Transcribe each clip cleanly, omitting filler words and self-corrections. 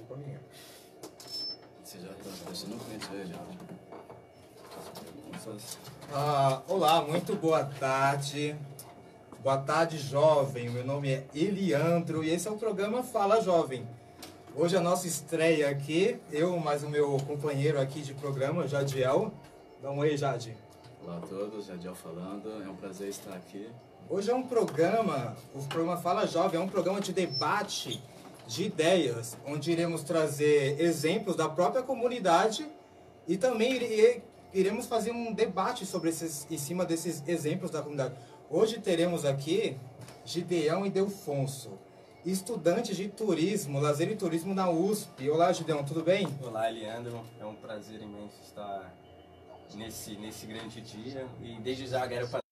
por mim. Você já tá, você não conheceu ele, Olá, muito boa tarde. Boa tarde, jovem. Meu nome é Eliandro e esse é o programa Fala Jovem. Hoje a nossa estreia aqui, eu mais o meu companheiro aqui de programa, Jadiel. Dá um oi, Jade. Olá a todos, Jadiel falando, é um prazer estar aqui. Hoje é um programa, o programa Fala Jovem, é um programa de debate de ideias, onde iremos trazer exemplos da própria comunidade e também iremos fazer um debate sobre em cima desses exemplos da comunidade. Hoje teremos aqui Gideão e Delfonso, estudantes de turismo, lazer e turismo na USP. Olá, Gideão, tudo bem? Olá, Eliandro. É um prazer imenso estar nesse grande dia. E desde já quero para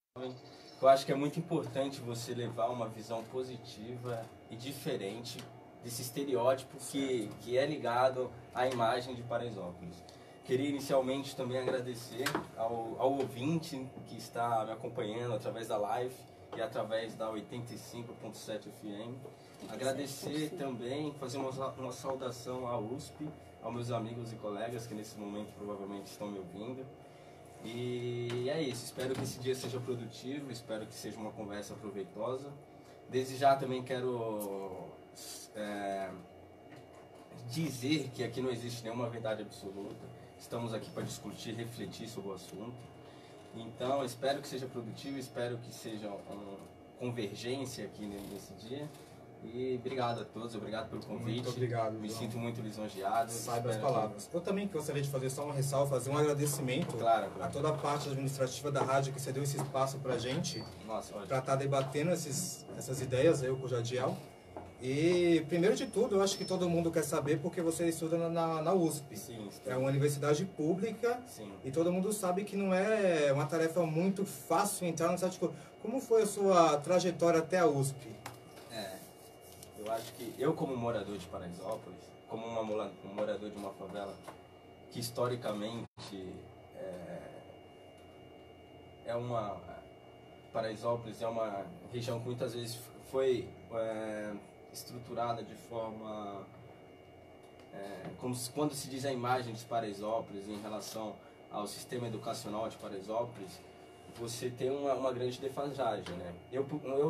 eu acho que é muito importante você levar uma visão positiva e diferente desse estereótipo que é ligado à imagem de Paraisópolis. Queria inicialmente também agradecer ao ouvinte que está me acompanhando através da live e através da 85.7 FM. Agradecer também, fazer uma saudação à USP, aos meus amigos e colegas que nesse momento provavelmente estão me ouvindo. E é isso, espero que esse dia seja produtivo, espero que seja uma conversa proveitosa. Desde já também quero dizer que aqui não existe nenhuma verdade absoluta. Estamos aqui para discutir, refletir sobre o assunto. Então, espero que seja produtivo, espero que seja uma convergência aqui nesse dia. E obrigado a todos, obrigado pelo convite. Muito obrigado, Me João. sinto muito lisonjeado. Saiba as palavras. Eu também gostaria de fazer só uma ressalva, fazer um agradecimento a toda a parte administrativa da rádio que cedeu esse espaço pra gente. Nossa, para estar debatendo essas ideias, eu com o Jadiel. E, primeiro de tudo, eu acho que todo mundo quer saber porque você estuda na USP. Sim. É uma universidade pública. Sim. E todo mundo sabe que não é uma tarefa muito fácil entrar no site. Como foi a sua trajetória até a USP? Eu acho que eu, como morador de Paraisópolis, como um morador de uma favela que historicamente Paraisópolis é uma região que muitas vezes foi estruturada de forma quando se diz a imagem de Paraisópolis em relação ao sistema educacional de Paraisópolis, você tem uma grande defasagem, né? Eu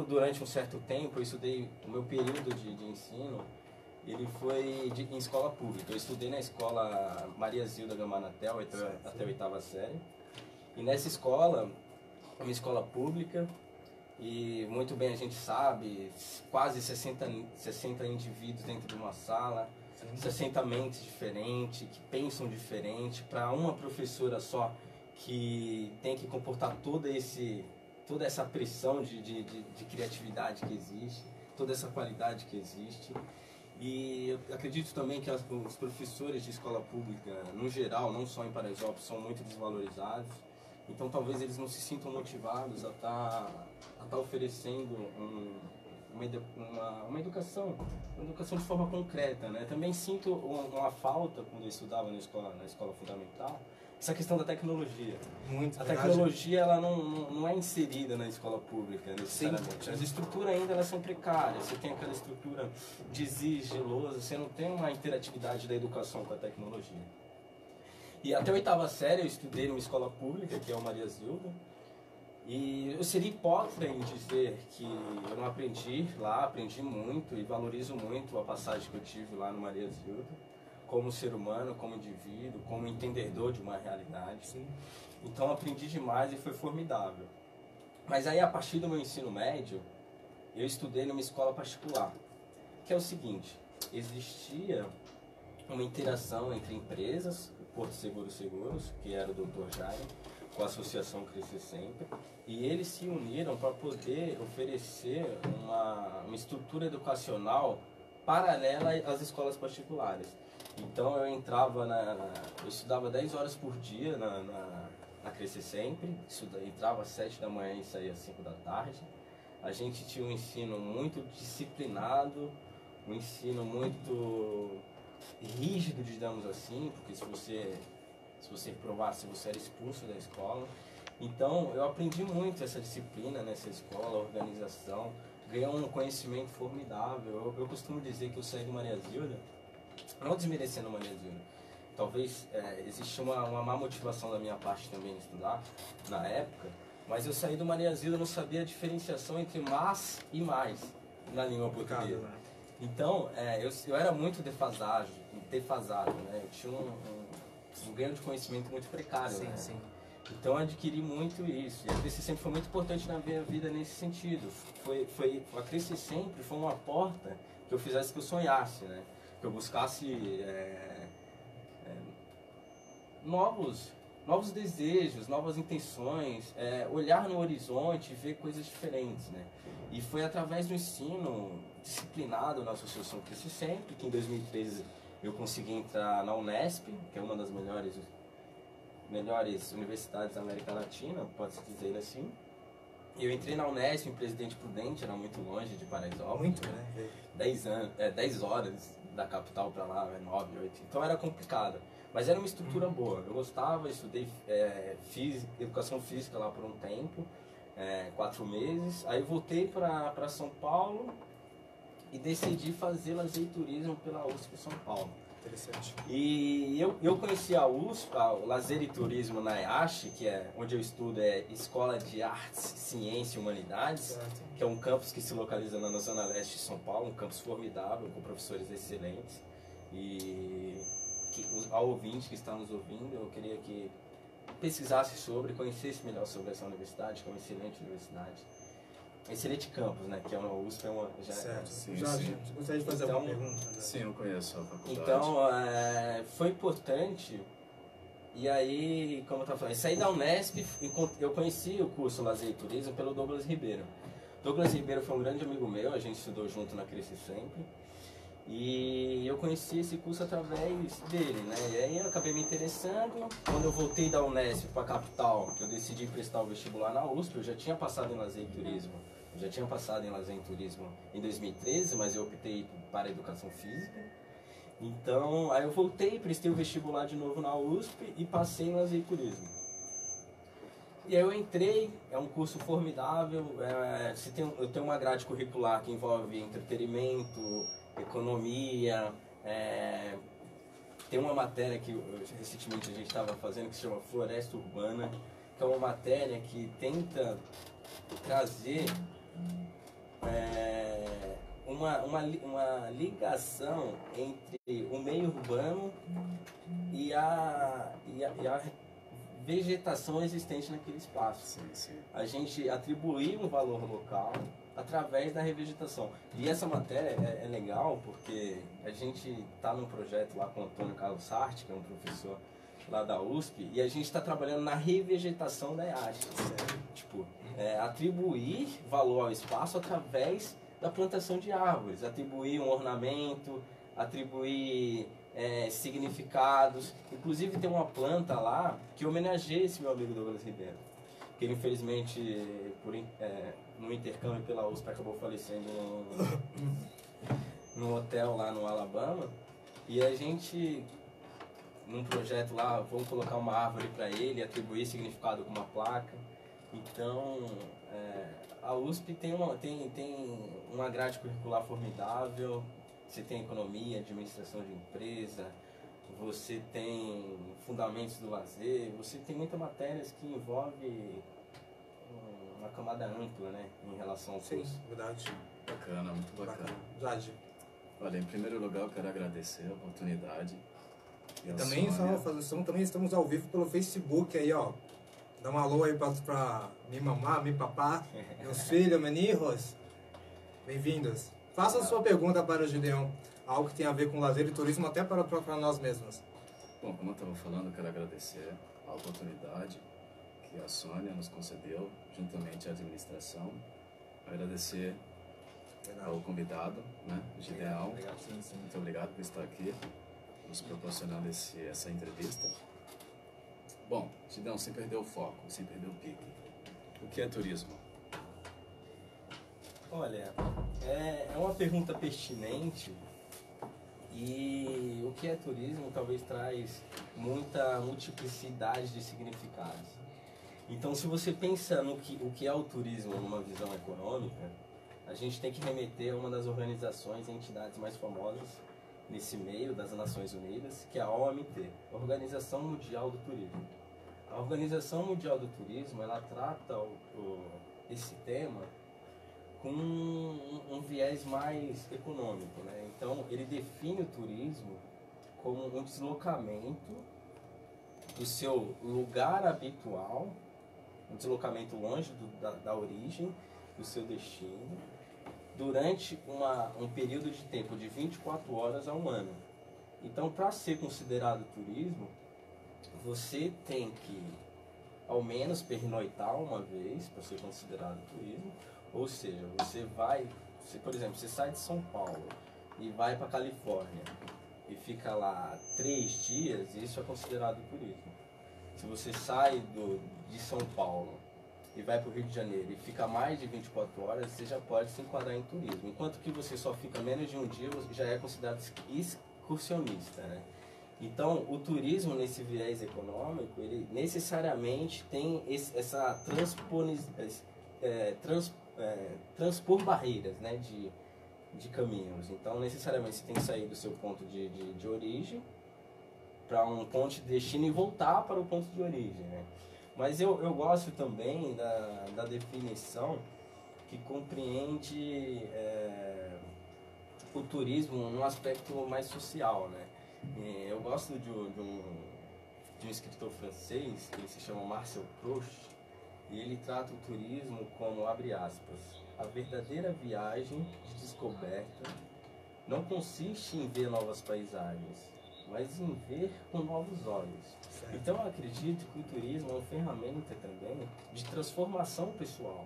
durante um certo tempo, eu estudei, o meu período de ensino, ele foi em escola pública. Eu estudei na escola Maria Zilda Gamanatel até a 8ª série. E nessa escola, uma escola pública, e muito bem a gente sabe, quase 60 indivíduos dentro de uma sala, 60 mentes diferentes, que pensam diferente, para uma professora só, que tem que comportar toda essa pressão de criatividade que existe, toda essa qualidade que existe. E eu acredito também que os professores de escola pública, no geral, não só em Paraisópolis, são muito desvalorizados. Então talvez eles não se sintam motivados a estar oferecendo uma educação de forma concreta, né? Também sinto uma falta, quando eu estudava na escola fundamental, essa questão da tecnologia. A tecnologia ela não é inserida na escola pública necessariamente. As estruturas ainda elas são precárias. Você tem aquela estrutura de gelosa, você não tem uma interatividade da educação com a tecnologia. E até a 8ª série eu estudei numa escola pública, que é o Maria Zilda. E eu seria hipócrita em dizer que eu não aprendi lá, aprendi muito e valorizo muito a passagem que eu tive lá no Maria Zilda, como ser humano, como indivíduo, como entendedor de uma realidade. Sim. Então aprendi demais e foi formidável. Mas aí a partir do meu ensino médio, eu estudei numa escola particular, que é o seguinte, existia uma interação entre empresas, o Porto Seguros, que era o Dr. Jaime, com a Associação Crescer Sempre, e eles se uniram para poder oferecer uma estrutura educacional paralela às escolas particulares. Então eu entrava eu estudava 10 horas por dia na Crescer Sempre, entrava às 7 da manhã e saía às 5 da tarde. A gente tinha um ensino muito disciplinado, um ensino muito rígido, digamos assim, porque se você reprovasse, você era expulso da escola. Então eu aprendi muito essa disciplina nessa escola, a organização, ganhei um conhecimento formidável. Eu costumo dizer que eu saí do Maria Zilda não desmerecendo a Maniazil, talvez existe uma má motivação da minha parte também em estudar na época, mas eu saí do Maniazil, eu não sabia a diferenciação entre mas e mais na língua portuguesa. Então, eu era muito defasado, né? Eu tinha um ganho de conhecimento muito precário, Sim, né? sim. Então eu adquiri muito isso. E a Crescer Sempre foi muito importante na minha vida nesse sentido. A Crescer Sempre foi uma porta que eu fizesse que eu sonhasse, né? Que eu buscasse novos desejos, novas intenções, olhar no horizonte, ver coisas diferentes, né? E foi através do ensino disciplinado na Associação Crescer Sempre que em 2013 eu consegui entrar na Unesp, que é uma das melhores universidades da América Latina, pode-se dizer assim. Eu entrei na Unesp em Presidente Prudente, era muito longe de Paraisópolis. Muito, né? 10 horas da capital para lá, 9, 8. Então era complicado. Mas era uma estrutura boa. Eu gostava, estudei educação física lá por um tempo, 4 meses. Aí voltei para São Paulo e decidi fazer lazer e turismo pela USP São Paulo. Interessante. E eu conheci a USP, o Lazer e Turismo na EASH, que é onde eu estudo, Escola de Artes, Ciência e Humanidades, Certo. que é um campus que se localiza na Zona Leste de São Paulo, um campus formidável, com professores excelentes. E ao ouvinte que está nos ouvindo, eu queria que pesquisasse sobre, conhecesse melhor sobre essa universidade, que é uma excelente universidade. Excelente campus, né? Que é uma USP, Certo. Sim, Jorge, sim. você gostaria de fazer Então, alguma pergunta? Sim, eu conheço a faculdade. Então, foi importante. E aí, como eu estava falando, saí da Unesp, eu conheci o curso Lazer e Turismo pelo Douglas Ribeiro. Douglas Ribeiro foi um grande amigo meu, a gente estudou junto na Crescer Sempre. E eu conheci esse curso através dele, né? E aí eu acabei me interessando. Quando eu voltei da Unesp para a capital, eu decidi prestar o vestibular na USP. Eu já tinha passado em Lazer e Turismo. Eu já tinha passado em Lazer e Turismo em 2013, mas eu optei para a Educação Física. Então, aí eu voltei, prestei o vestibular de novo na USP e passei em Lazer e Turismo. E aí eu entrei, é um curso formidável. Eu tenho uma grade curricular que envolve entretenimento, economia, tem uma matéria que recentemente a gente estava fazendo que se chama Floresta Urbana, que é uma matéria que tenta trazer uma ligação entre o meio urbano e a vegetação existente naquele espaço. Sim, sim. A gente atribuir um valor local através da revegetação. E essa matéria é legal porque a gente está num projeto lá com o Antônio Carlos Sarti, que é um professor lá da USP, e a gente está trabalhando na revegetação da EASH. Tipo, atribuir valor ao espaço através da plantação de árvores, atribuir um ornamento, atribuir significados. Inclusive tem uma planta lá que homenageia esse meu amigo Douglas Ribeiro, que ele infelizmente no intercâmbio pela USP acabou falecendo num hotel lá no Alabama. E a gente, num projeto lá, vamos colocar uma árvore para ele, atribuir significado com uma placa. Então, a USP tem uma grade curricular formidável. Você tem economia, administração de empresa, você tem fundamentos do lazer, você tem muitas matérias que envolvem uma camada ampla, né, em relação ao curso. Sim, verdade. Bacana, muito bacana. Verdade. Olha, em primeiro lugar eu quero agradecer a oportunidade. E também estamos ao vivo pelo Facebook aí, ó. Dá um alô aí pra minha mamá, meu papá, meus filhos, menijos. Bem-vindos. Faça a sua pergunta para o Gideon. Algo que tem a ver com lazer e turismo, até para nós mesmos. Bom, como eu estava falando, eu quero agradecer a oportunidade que a Sônia nos concedeu, juntamente à administração. Agradecer ao convidado, né, Gideon. Obrigado. Muito obrigado por estar aqui, nos proporcionando essa entrevista. Bom, Gideon, sem perder o foco, sem perder o pique. O que é turismo? Olha, é uma pergunta pertinente. E o que é turismo talvez traz muita multiplicidade de significados. Então, se você pensa o que é o turismo numa visão econômica, a gente tem que remeter a uma das organizações e entidades mais famosas nesse meio das Nações Unidas, que é a OMT, Organização Mundial do Turismo. A Organização Mundial do Turismo, ela trata esse tema com um viés mais econômico, né? Então, ele define o turismo como um deslocamento do seu lugar habitual, um deslocamento longe da origem, do seu destino, durante um período de tempo de 24 horas a um ano. Então, para ser considerado turismo, você tem que, ao menos, pernoitar uma vez para ser considerado turismo. Ou seja, por exemplo, você sai de São Paulo e vai para Califórnia e fica lá 3 dias, isso é considerado turismo. Se você sai de São Paulo e vai para o Rio de Janeiro e fica mais de 24 horas, você já pode se enquadrar em turismo. Enquanto que você só fica menos de um dia, você já é considerado excursionista, né? Então, o turismo nesse viés econômico, ele necessariamente tem essa transpor barreiras, né, de caminhos. Então, necessariamente você tem que sair do seu ponto de origem para um ponto de destino e voltar para o ponto de origem, né? Mas eu gosto também da definição que compreende o turismo num aspecto mais social, né? Eu gosto de um escritor francês, que ele se chama Marcel Proust, e ele trata o turismo como, abre aspas, a verdadeira viagem de descoberta não consiste em ver novas paisagens, mas em ver com novos olhos. Certo. Então eu acredito que o turismo é uma ferramenta também de transformação pessoal.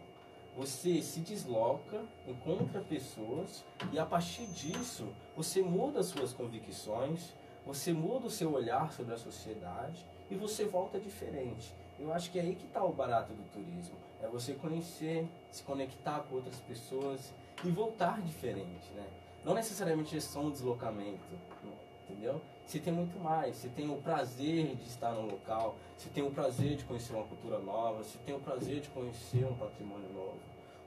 Você se desloca, encontra pessoas e a partir disso você muda as suas convicções, você muda o seu olhar sobre a sociedade e você volta diferente. Eu acho que é aí que está o barato do turismo. É você conhecer, se conectar com outras pessoas e voltar diferente, né? Não necessariamente é só um deslocamento, entendeu? Você tem muito mais. Você tem o prazer de estar no local, você tem o prazer de conhecer uma cultura nova, você tem o prazer de conhecer um patrimônio novo.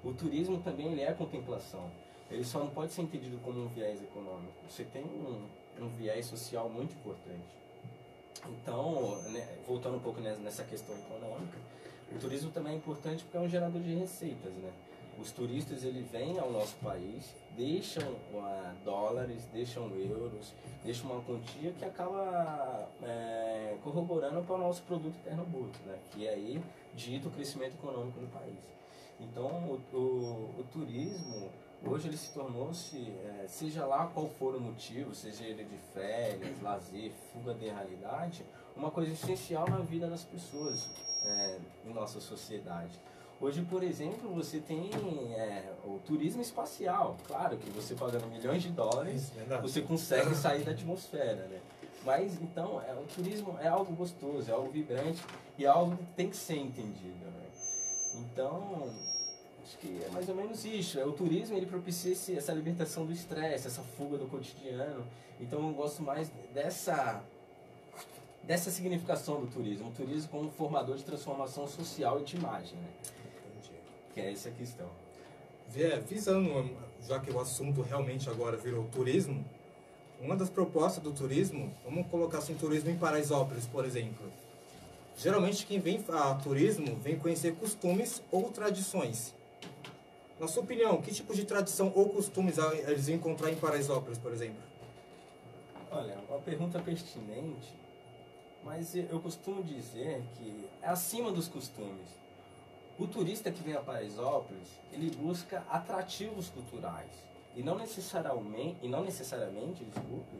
O turismo também ele é contemplação. Ele só não pode ser entendido como um viés econômico. Você tem um viés social muito importante. Então, né, voltando um pouco nessa questão econômica, o turismo também é importante porque é um gerador de receitas, né? Os turistas ele vêm ao nosso país, deixam dólares, deixam euros, deixam uma quantia que acaba corroborando para o nosso produto interno bruto, né? Que é aí dita o crescimento econômico do país. Então, o turismo hoje ele se tornou-se, seja lá qual for o motivo, seja ele de férias, lazer, fuga da realidade, uma coisa essencial na vida das pessoas em nossa sociedade. Hoje, por exemplo, você tem o turismo espacial. Claro que você pagando milhões de dólares, você consegue sair da atmosfera, né? Mas, então, o turismo é algo gostoso, é algo vibrante e é algo que tem que ser entendido, né? Então, acho que é mais ou menos isso. O turismo ele propicia essa libertação do estresse, essa fuga do cotidiano. Então eu gosto mais dessa significação do turismo. O turismo como formador de transformação social e de imagem, né? Entendi. Que é essa a questão. Visando, já que o assunto realmente agora virou turismo, uma das propostas do turismo, vamos colocar assim, turismo em Paraisópolis, por exemplo. Geralmente quem vem a turismo vem conhecer costumes ou tradições. Na sua opinião, que tipo de tradição ou costumes eles vão encontrar em Paraisópolis, por exemplo? Olha, uma pergunta pertinente, mas eu costumo dizer que é acima dos costumes. O turista que vem a Paraisópolis, ele busca atrativos culturais e não necessariamente, desculpe,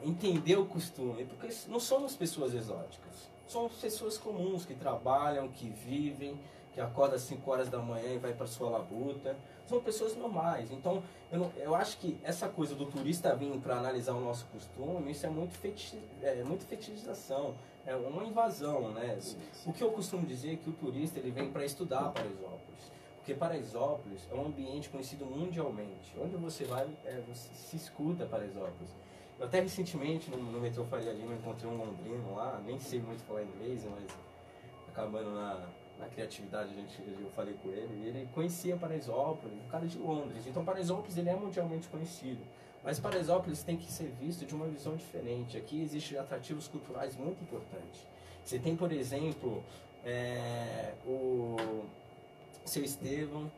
entender o costume, porque não somos pessoas exóticas, somos pessoas comuns que trabalham, que vivem, que acorda às 5 horas da manhã e vai para sua labuta. São pessoas normais. Então, eu acho que essa coisa do turista vir para analisar o nosso costume, isso é muito fetichização, é uma invasão, né? Sim. O que eu costumo dizer é que o turista ele vem para estudar Paraisópolis. Porque Paraisópolis é um ambiente conhecido mundialmente. Onde você vai, você se escuta Paraisópolis. Eu até recentemente, no metrô Faria Lima, encontrei um londrino lá, nem sei muito falar inglês, mas acabando na criatividade eu falei com ele, e ele conhecia Paraisópolis, o cara de Londres. Então Paraisópolis ele é mundialmente conhecido. Mas Paraisópolis tem que ser visto de uma visão diferente. Aqui existem atrativos culturais muito importantes. Você tem, por exemplo, o Seu Estevão,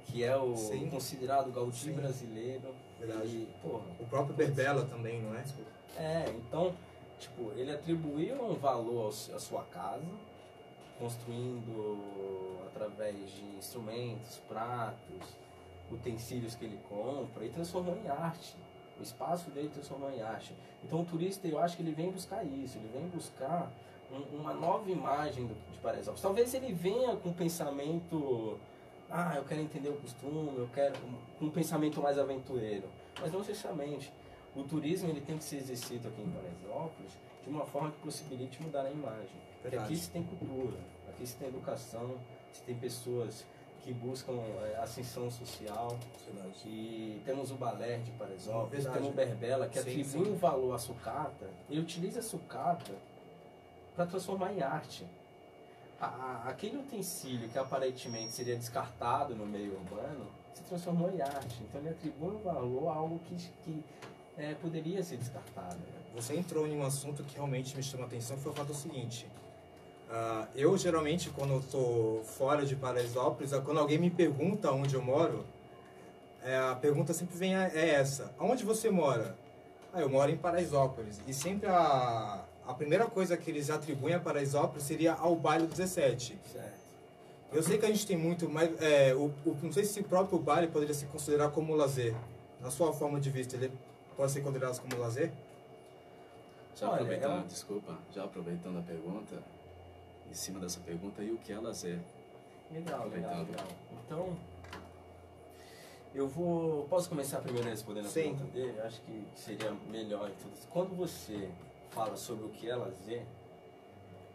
que é o considerado Gaudí brasileiro. Verdade. E, porra, O próprio Berbela também, não é? Então, tipo, ele atribuiu um valor à sua casa, construindo através de instrumentos, pratos, utensílios que ele compra, e transformou em arte. O espaço dele transformou em arte. Então o turista, eu acho que ele vem buscar isso, ele vem buscar uma nova imagem de Paraisópolis. Talvez ele venha com um pensamento, eu quero entender o costume, eu quero um pensamento mais aventureiro. Mas não necessariamente. O turismo ele tem que ser exercido aqui em Paraisópolis de uma forma que possibilite mudar a imagem. Porque aqui se tem cultura, aqui se tem educação, se tem pessoas que buscam ascensão social. E temos o balé de Paraisópolis, temos o Berbela, que atribui um valor à sucata e utiliza a sucata para transformar em arte. Aquele utensílio que aparentemente seria descartado no meio urbano se transformou em arte. Então ele atribui um valor a algo que poderia ser descartado. Você entrou em um assunto que realmente me chama a atenção, que foi o fato seguinte. Eu geralmente, quando eu estou fora de Paraisópolis, quando alguém me pergunta onde eu moro, a pergunta sempre vem essa: aonde você mora? Eu moro em Paraisópolis. E sempre a primeira coisa que eles atribuem a Paraisópolis seria ao baile 17. Certo. Eu sei que a gente tem muito, mas não sei se o próprio baile poderia se considerar como lazer. Na sua forma de vista, ele pode ser considerado como lazer? Já aproveitando a pergunta, em cima dessa pergunta, e o que é lazer? Legal. Então, posso começar primeiro respondendo a pergunta dele? Eu acho que seria melhor. Quando você fala sobre o que é lazer,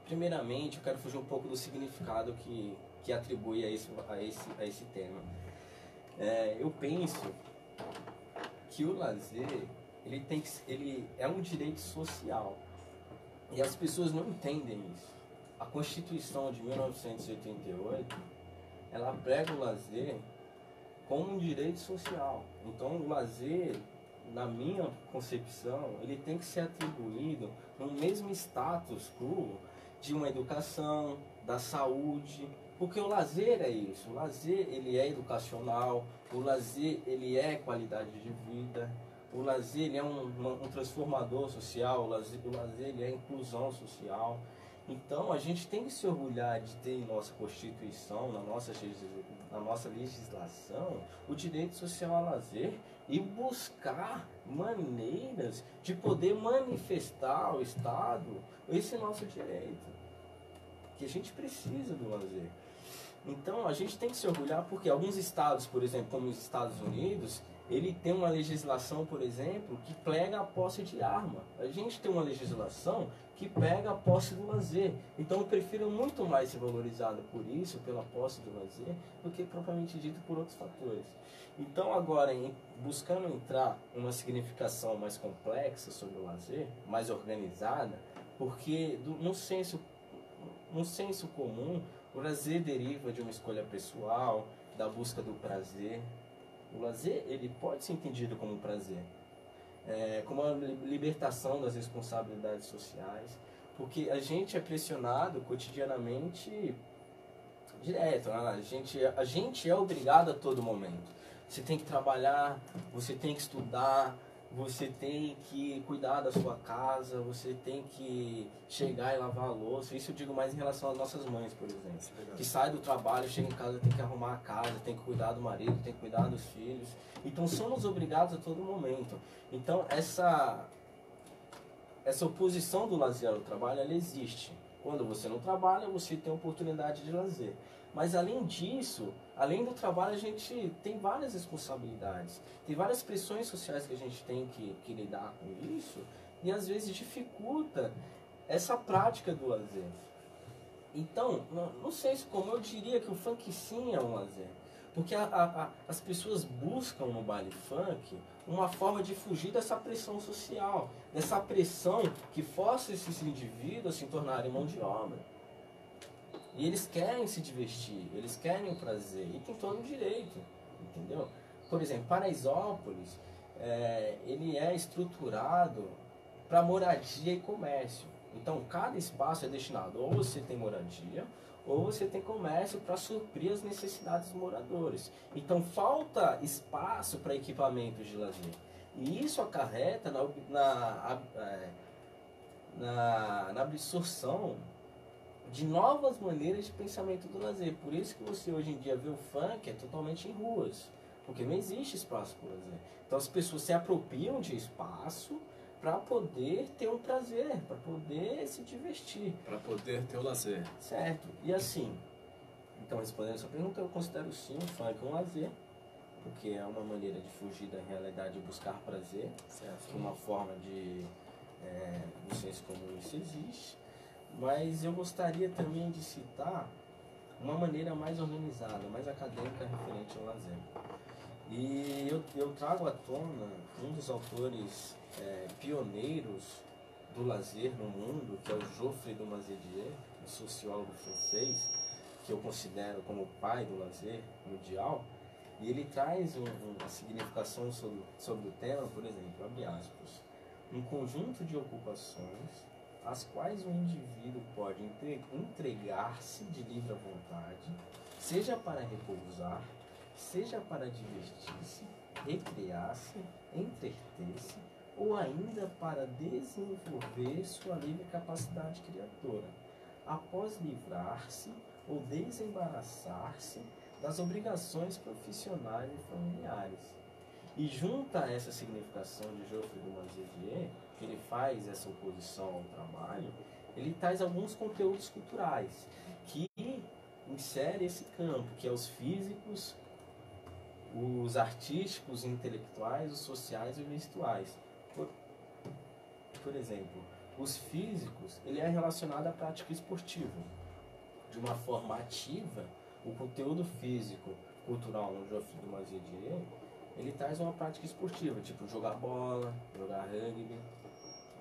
primeiramente eu quero fugir um pouco do significado que atribui a esse tema. Eu penso que o lazer ele é um direito social e as pessoas não entendem isso. A Constituição de 1988 ela prega o lazer como um direito social. Então o lazer, na minha concepção, ele tem que ser atribuído no mesmo status quo de uma educação, da saúde, porque o lazer é isso. O lazer ele é educacional, o lazer ele é qualidade de vida, o lazer ele é um transformador social, o lazer ele é inclusão social. Então a gente tem que se orgulhar de ter em nossa Constituição, na nossa legislação, o direito social ao lazer e buscar maneiras de poder manifestar ao Estado esse nosso direito, que a gente precisa do lazer. Então a gente tem que se orgulhar porque alguns estados, por exemplo, como os Estados Unidos, ele tem uma legislação, por exemplo, que prega a posse de arma. A gente tem uma legislação que pega a posse do lazer. Então eu prefiro muito mais ser valorizado por isso, pela posse do lazer, do que propriamente dito por outros fatores. Então agora, buscando entrar em uma significação mais complexa sobre o lazer, mais organizada, porque no senso comum, o lazer deriva de uma escolha pessoal, da busca do prazer. O lazer ele pode ser entendido como um prazer, como uma libertação das responsabilidades sociais, porque a gente é pressionado cotidianamente direto, né? A gente é obrigado a todo momento. Você tem que trabalhar, você tem que estudar, você tem que cuidar da sua casa, você tem que chegar e lavar a louça. Isso eu digo mais em relação às nossas mães, por exemplo. Que sai do trabalho, chega em casa, tem que arrumar a casa, tem que cuidar do marido, tem que cuidar dos filhos. Então somos obrigados a todo momento. Então essa oposição do lazer ao trabalho, ela existe. Quando você não trabalha, você tem oportunidade de lazer. Mas além disso, além do trabalho, a gente tem várias responsabilidades. Tem várias pressões sociais que a gente tem que lidar com isso. E às vezes dificulta essa prática do lazer. Então, não sei se como eu diria que o funk sim é um lazer. Porque as pessoas buscam no baile funk uma forma de fugir dessa pressão social. Dessa pressão que força esses indivíduos a se tornarem mão de obra. E eles querem se divertir, eles querem o prazer, e tem todo o direito, entendeu? Por exemplo, Paraisópolis, ele é estruturado para moradia e comércio. Então, cada espaço é destinado, ou você tem moradia, ou você tem comércio para suprir as necessidades dos moradores. Então, falta espaço para equipamentos de lazer. E isso acarreta na absorção de novas maneiras de pensamento do lazer. Por isso que você hoje em dia vê o funk é totalmente em ruas, porque não existe espaço para o lazer. Então as pessoas se apropriam de espaço para poder ter um prazer, para poder se divertir. Para poder ter o lazer. Certo. E assim, então respondendo essa pergunta, eu considero sim o funk um lazer, porque é uma maneira de fugir da realidade e buscar prazer, certo? Que uma forma de do senso comum isso existe. Mas eu gostaria também de citar uma maneira mais organizada, mais acadêmica referente ao lazer. E eu trago à tona um dos autores pioneiros do lazer no mundo, que é o Geoffrey de Mazetier, um sociólogo francês, que eu considero como o pai do lazer mundial. E ele traz uma significação sobre o tema, por exemplo, abre aspas, um conjunto de ocupações às quais o indivíduo pode entregar-se de livre vontade, seja para repousar, seja para divertir-se, recrear-se, entreter-se, ou ainda para desenvolver sua livre capacidade criadora, após livrar-se ou desembaraçar-se das obrigações profissionais e familiares. E junta a essa significação de Geoffrey de Mazetier, que ele faz essa oposição ao trabalho, ele traz alguns conteúdos culturais que insere esse campo, que é os físicos, os artísticos, intelectuais, os sociais e os virtuais. Por exemplo, os físicos, ele é relacionado à prática esportiva. De uma forma ativa, o conteúdo físico cultural no Geoffrey de Mazetier, ele traz uma prática esportiva, tipo jogar bola, jogar rugby.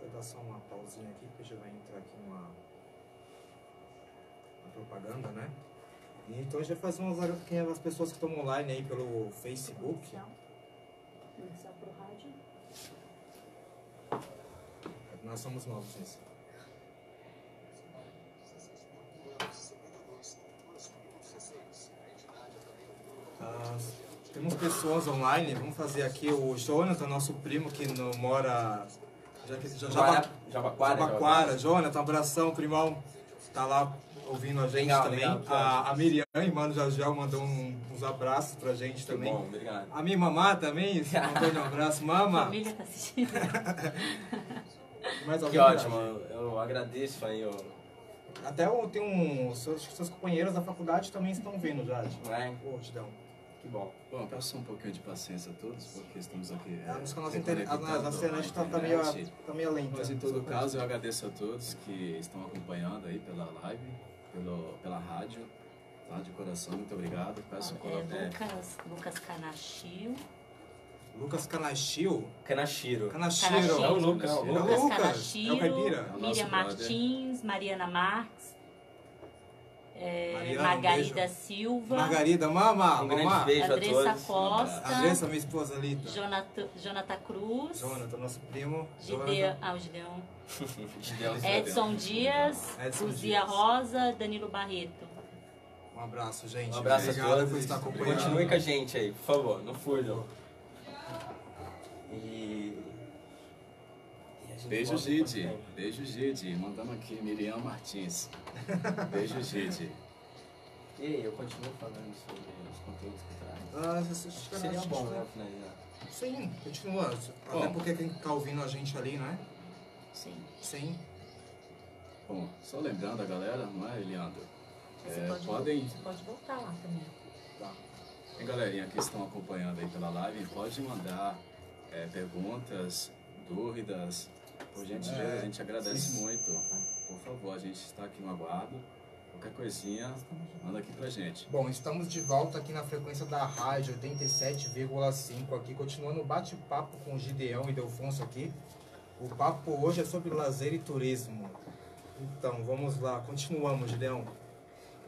Vou dar só uma pausinha aqui, porque já vai entrar aqui uma propaganda, né? E então a gente vai fazer quem é as pessoas que estão online aí pelo Facebook. Começar pro rádio. Nós somos novos nisso. Temos pessoas online, vamos fazer aqui o Jonathan, nosso primo que não mora... Jabaquara. Jonathan, um abração, primão. Tá lá ouvindo a gente também. A Miriam, irmã do Jajel, mandou uns abraços pra gente também. Bom, obrigado. A minha mamá também, mandou um abraço. Mama! A família tá assistindo. Que ótimo, eu agradeço aí, ó. Até tem seus companheiros da faculdade também estão vendo já. Pô, Tidão. Que bom. Bom, peço um pouquinho de paciência a todos, porque estamos aqui. Acho que a nossa internet tá meio lenta. Mas em todo caso, eu agradeço a todos que estão acompanhando aí pela live, pela rádio. Tá? De coração, muito obrigado. Peço Lucas Canachio. Lucas Canachio? Canachiro. Canachiro. É o Lucas. Lucas Canachiro. É o Caipira. Miriam Martins, Mariana Marques. Mariana, Margarida Silva. Margarida, mamá. Um grande beijo a Andressa todos. Costa. Andressa, minha esposa ali. Jonathan Cruz. Jonathan, nosso primo. Gideon. Gideon. Edson Dias. Luzia Rosa. Danilo Barreto. Um abraço, gente. Um abraço Obrigado a todos. por estar acompanhando. Continue com a gente aí, por favor. Não fujam. Beijo, Gide. Beijo, Gide. Mandando aqui, Miriam Martins. Beijo, Gide. E aí, eu continuo falando sobre os conteúdos culturais. Seria bom, né, finalizar? Sim, continua. Até porque quem tá ouvindo a gente ali, né? Sim. Bom, só lembrando a galera, não é, Eliandro? Você pode voltar lá também. Tá. Tem galerinha que estão acompanhando aí pela live, pode mandar perguntas, dúvidas. Por gentileza, a gente agradece muito. Por favor, a gente está aqui no aguardo. Qualquer coisinha, manda aqui pra gente. Bom, estamos de volta aqui na frequência da rádio 87,5 aqui, continuando o bate-papo com o Gideão e Delfonso aqui. O papo hoje é sobre lazer e turismo. Então, vamos lá, continuamos, Gideão.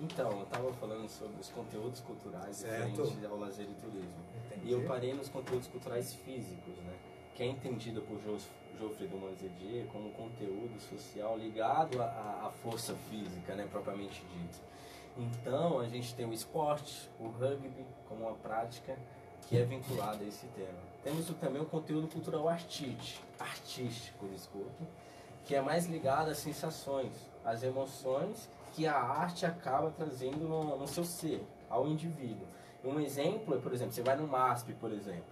Então, eu estava falando sobre os conteúdos culturais referentes ao lazer e turismo. Entendi. E eu parei nos conteúdos culturais físicos, né? Que é entendido por Geoffrey de Monzedier como conteúdo social ligado à força física, né, propriamente dito. Então, a gente tem o esporte, o rugby, como uma prática que é vinculada a esse tema. Temos também o conteúdo cultural artístico, que é mais ligado às sensações, às emoções que a arte acaba trazendo no seu ser, ao indivíduo. Um exemplo é, por exemplo, você vai no MASP, por exemplo,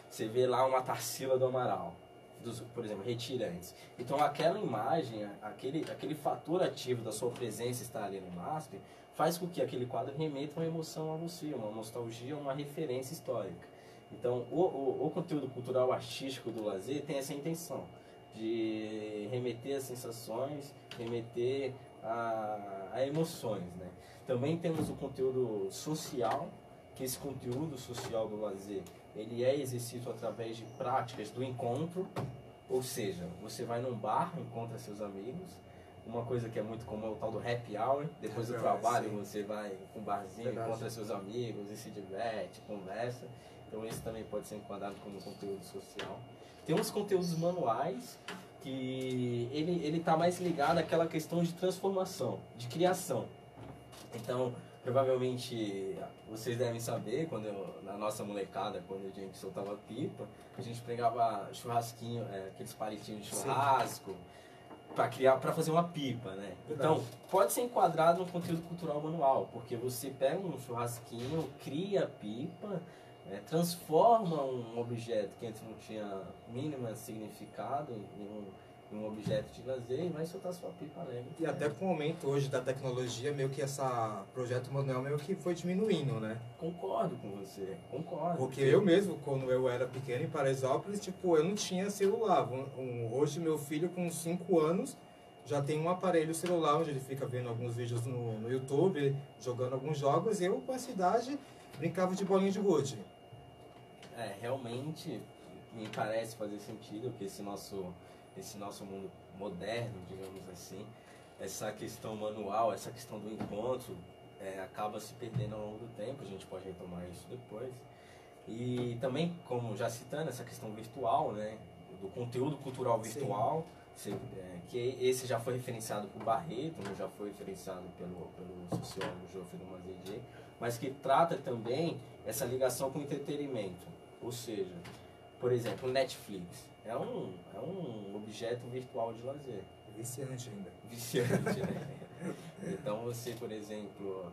você vê lá uma Tarsila do Amaral, por exemplo, retirantes. Então aquela imagem, aquele fator ativo da sua presença estar ali no MASP, faz com que aquele quadro remeta uma emoção a você, uma nostalgia, uma referência histórica. Então o conteúdo cultural artístico do lazer tem essa intenção de remeter a sensações, remeter a emoções, né? Também temos o conteúdo social, que esse conteúdo social do lazer, ele é exercido através de práticas do encontro, ou seja, você vai num bar, encontra seus amigos, uma coisa que é muito comum é o tal do happy hour, depois do trabalho você vai com um barzinho, encontra seus amigos e se diverte, conversa, então esse também pode ser enquadrado como conteúdo social. Tem uns conteúdos manuais, que ele está mais ligado àquela questão de transformação, de criação. Então, provavelmente, vocês devem saber, na nossa molecada, quando a gente soltava pipa, a gente pegava churrasquinho, aqueles palitinhos de churrasco, para fazer uma pipa, né? Então, pode ser enquadrado no conteúdo cultural manual, porque você pega um churrasquinho, cria a pipa, transforma um objeto que antes não tinha mínimo significado em um objeto de lazer e vai soltar sua pipa alegre. E até com o aumento hoje da tecnologia, meio que esse projeto manual meio que foi diminuindo, né? Concordo com você, concordo. Porque eu mesmo, quando eu era pequeno em Paraisópolis, tipo, eu não tinha celular. Hoje meu filho com 5 anos já tem um aparelho celular onde ele fica vendo alguns vídeos no YouTube, jogando alguns jogos. Eu, com essa idade, brincava de bolinha de gude. Realmente me parece fazer sentido que esse nosso mundo moderno, digamos assim, essa questão manual, essa questão do encontro, acaba se perdendo ao longo do tempo. A gente pode retomar isso depois. E também, como já citando, essa questão virtual, né, do conteúdo cultural virtual, que esse já foi referenciado por Barreto, já foi referenciado pelo sociólogo Geoffrey de Monzedier, mas que trata também essa ligação com o entretenimento. Ou seja, por exemplo, o Netflix é um objeto virtual de lazer. Viciante ainda. Viciante, né? Então você, por exemplo,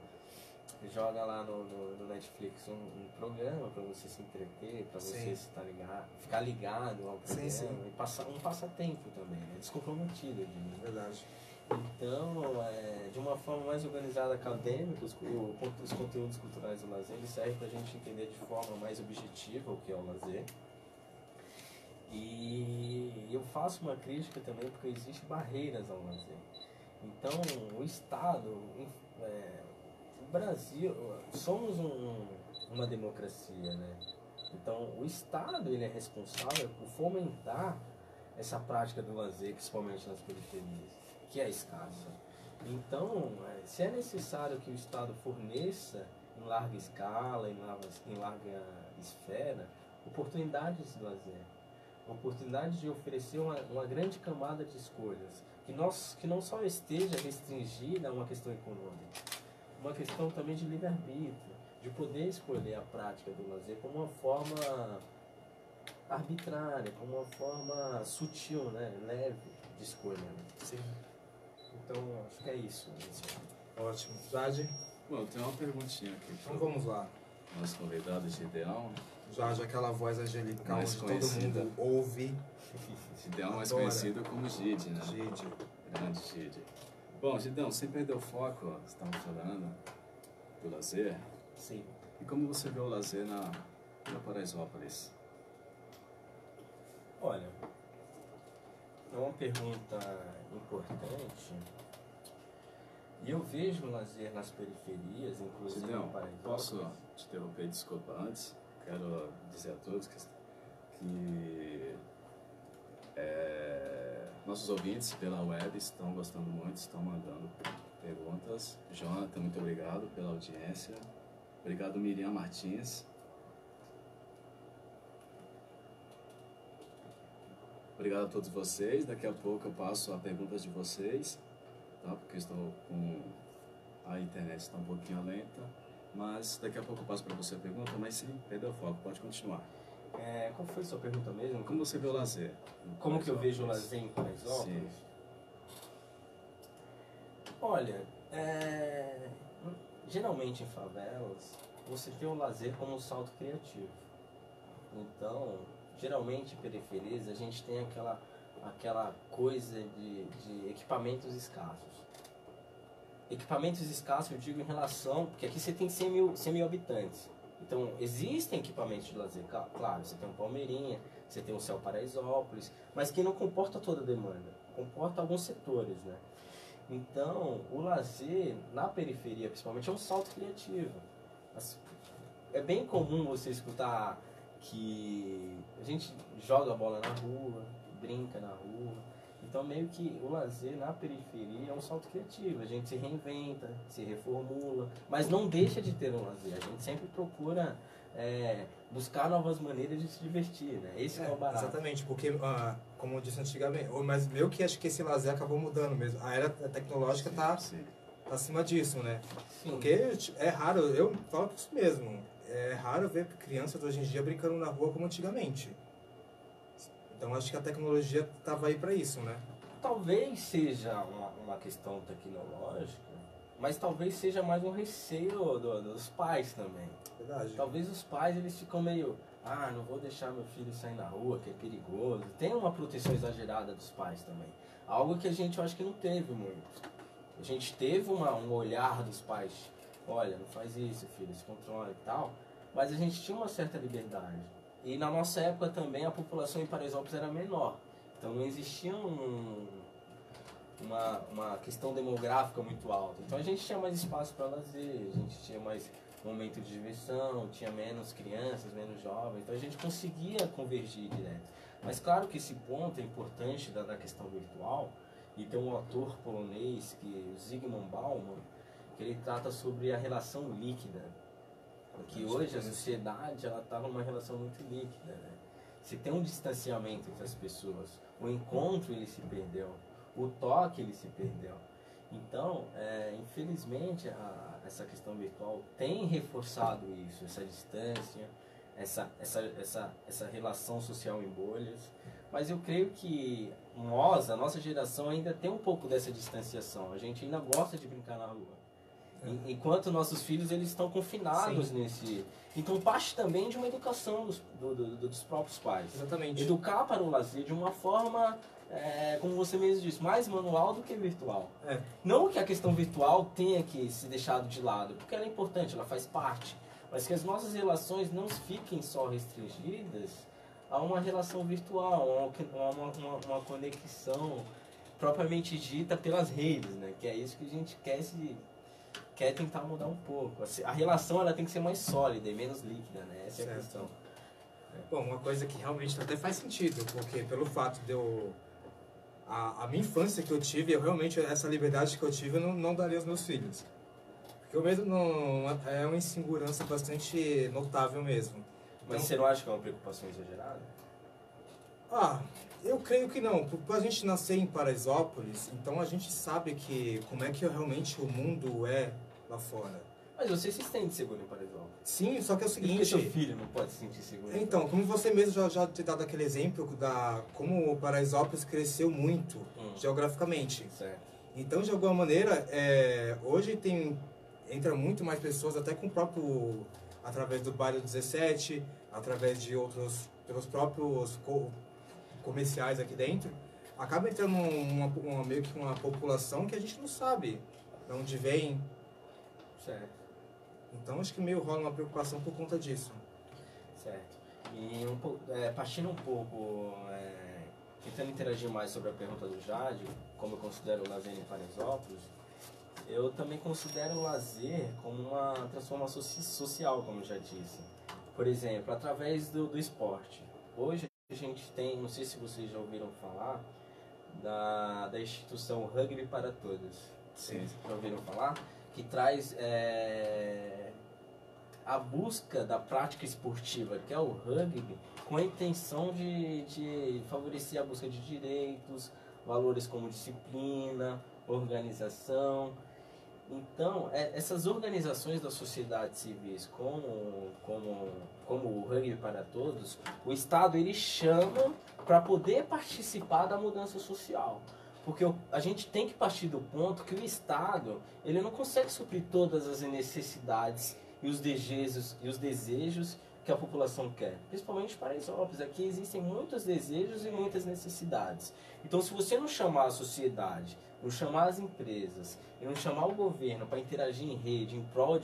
joga lá no Netflix um programa para você se entreter, para você ficar ligado ao programa, e passar um passatempo também, né? Descomprometido. Verdade. Então, de uma forma mais organizada, acadêmica, os conteúdos culturais do lazer, eles servem para a gente entender de forma mais objetiva o que é o lazer. E eu faço uma crítica também porque existem barreiras ao lazer. Então, o Estado, o Brasil, somos uma democracia, né? Então, o Estado ele é responsável por fomentar essa prática do lazer, principalmente nas periferias, que é escassa. Então, se é necessário que o Estado forneça em larga escala, em larga esfera, oportunidades de lazer, oportunidade de oferecer uma grande camada de escolhas, que não só esteja restringida a uma questão econômica, uma questão também de livre-arbítrio, de poder escolher a prática do lazer como uma forma arbitrária, como uma forma sutil, né, leve de escolha. Né? Sim. Então, acho que é isso. Ótimo. Jade? Bom, eu tenho uma perguntinha aqui. Então vamos lá. Nosso convidado Gideão. Jade, aquela voz angelical Mais onde todo conhecida. mundo ouve. Gideão mais Adora. conhecido como Gide, né? Gide. Grande Gide. Bom, Gideão, sem perder o foco, ó, você estava falando do lazer. Sim. E como você vê o lazer na Paraisópolis? Olha, é uma pergunta importante. E eu vejo o lazer nas periferias, inclusive Gideão, em Paraisópolis. posso te interromper? Desculpa antes. Quero dizer a todos que nossos ouvintes pela web estão gostando muito, estão mandando perguntas. Jonathan, muito obrigado pela audiência. Obrigado, Miriam Martins. Obrigado a todos vocês. Daqui a pouco eu passo a perguntas de vocês, tá? Porque eu estou com... a internet está um pouquinho lenta, mas daqui a pouco eu passo para você a pergunta, mas sim, perdeu o foco, pode continuar. Qual foi a sua pergunta mesmo? Como você vê o lazer? Como que eu vejo o lazer em Paraisópolis? Sim. Olha, geralmente em favelas, você tem o lazer como um salto criativo. Então, geralmente em periferias, a gente tem aquela coisa de equipamentos escassos. Equipamentos escassos eu digo em relação, porque aqui você tem 100 mil habitantes. Então, existem equipamentos de lazer, claro, você tem um Palmeirinha, você tem um Céu Paraisópolis, mas que não comporta toda a demanda, comporta alguns setores, né? Então, o lazer na periferia, principalmente, é um salto criativo. É bem comum você escutar que a gente joga bola na rua, brinca na rua. Então, meio que o lazer na periferia é um salto criativo. A gente se reinventa, se reformula, mas não deixa de ter um lazer. A gente sempre procura buscar novas maneiras de se divertir, né? Esse é o barato. Exatamente, porque, como eu disse antigamente, mas meio que acho que esse lazer acabou mudando mesmo. A era tecnológica está acima disso, né? Sim. Porque é raro, eu falo isso mesmo, é raro ver crianças hoje em dia brincando na rua como antigamente. Então acho que a tecnologia estava aí para isso, né? Talvez seja uma questão tecnológica, mas talvez seja mais um receio dos pais também. Verdade. Talvez os pais eles ficam meio, não vou deixar meu filho sair na rua, que é perigoso. Tem uma proteção exagerada dos pais também. Algo que a gente eu acho que não teve muito. A gente teve um olhar dos pais, olha, não faz isso, filho, se controla e tal, mas a gente tinha uma certa liberdade. E na nossa época também a população em Paraisópolis era menor. Então não existia uma questão demográfica muito alta. Então a gente tinha mais espaço para lazer, a gente tinha mais momento de diversão, tinha menos crianças, menos jovens. Então a gente conseguia convergir direto. Mas claro que esse ponto é importante da questão virtual. E tem um autor polonês, o Zygmunt Bauman, que ele trata sobre a relação líquida. Que hoje a sociedade está numa relação muito líquida, né? Se tem um distanciamento entre as pessoas, o encontro ele se perdeu, o toque ele se perdeu. Então, infelizmente, essa questão virtual tem reforçado isso, essa distância, essa relação social em bolhas. Mas eu creio que a nossa geração ainda tem um pouco dessa distanciação. A gente ainda gosta de brincar na rua. Enquanto nossos filhos eles estão confinados nesse... Então parte também de uma educação dos próprios pais. Exatamente. Educar para o lazer de uma forma, como você mesmo disse, mais manual do que virtual. Não que a questão virtual tenha que ser deixado de lado, porque ela é importante, ela faz parte. Mas que as nossas relações não fiquem só restringidas a uma relação virtual, a uma conexão propriamente dita pelas redes, né? Que é isso que a gente quer tentar mudar um pouco. A relação ela tem que ser mais sólida e menos líquida, né? Essa é a questão. Bom, uma coisa que realmente até faz sentido, porque pelo fato de eu... A minha infância que eu tive, realmente, essa liberdade que eu tive, eu não daria aos meus filhos. Porque eu mesmo não... É uma insegurança bastante notável mesmo. Mas Então, você não acha que é uma preocupação exagerada? Eu creio que não. Por a gente nascer em Paraisópolis, então a gente sabe como é que realmente o mundo é lá fora. Mas você se sente seguro em Paraisópolis? Sim, só que é o Por que seguinte... seu filho não pode se sentir seguro? Então, como você mesmo já te dado aquele exemplo como o Paraisópolis cresceu muito geograficamente. Certo. Então, de alguma maneira, hoje entra muito mais pessoas, até com o próprio... Através do bairro 17, através de pelos próprios comerciais aqui dentro, acaba entrando meio que uma população que a gente não sabe de onde vem. Certo. Então acho que meio rola uma preocupação por conta disso. Certo. E partindo um pouco, tentando interagir mais sobre a pergunta do Jade, como eu considero o lazer em Paraisópolis, eu também considero o lazer como uma transformação social, como eu já disse. Por exemplo, através do esporte. Hoje a gente tem, não sei se vocês já ouviram falar, da instituição Rugby para Todos. Sim. Já ouviram falar? Que traz a busca da prática esportiva, que é o rugby, com a intenção de favorecer a busca de direitos, valores como disciplina, organização. Então, essas organizações da sociedade civis, como o Rugby para Todos, o Estado ele chama para poder participar da mudança social. Porque a gente tem que partir do ponto que o Estado ele não consegue suprir todas as necessidades e os desejos que a população quer. Principalmente para Paraisópolis. Aqui existem muitos desejos e muitas necessidades. Então, se você não chamar a sociedade, não chamar as empresas, e não chamar o governo para interagir em rede, em prol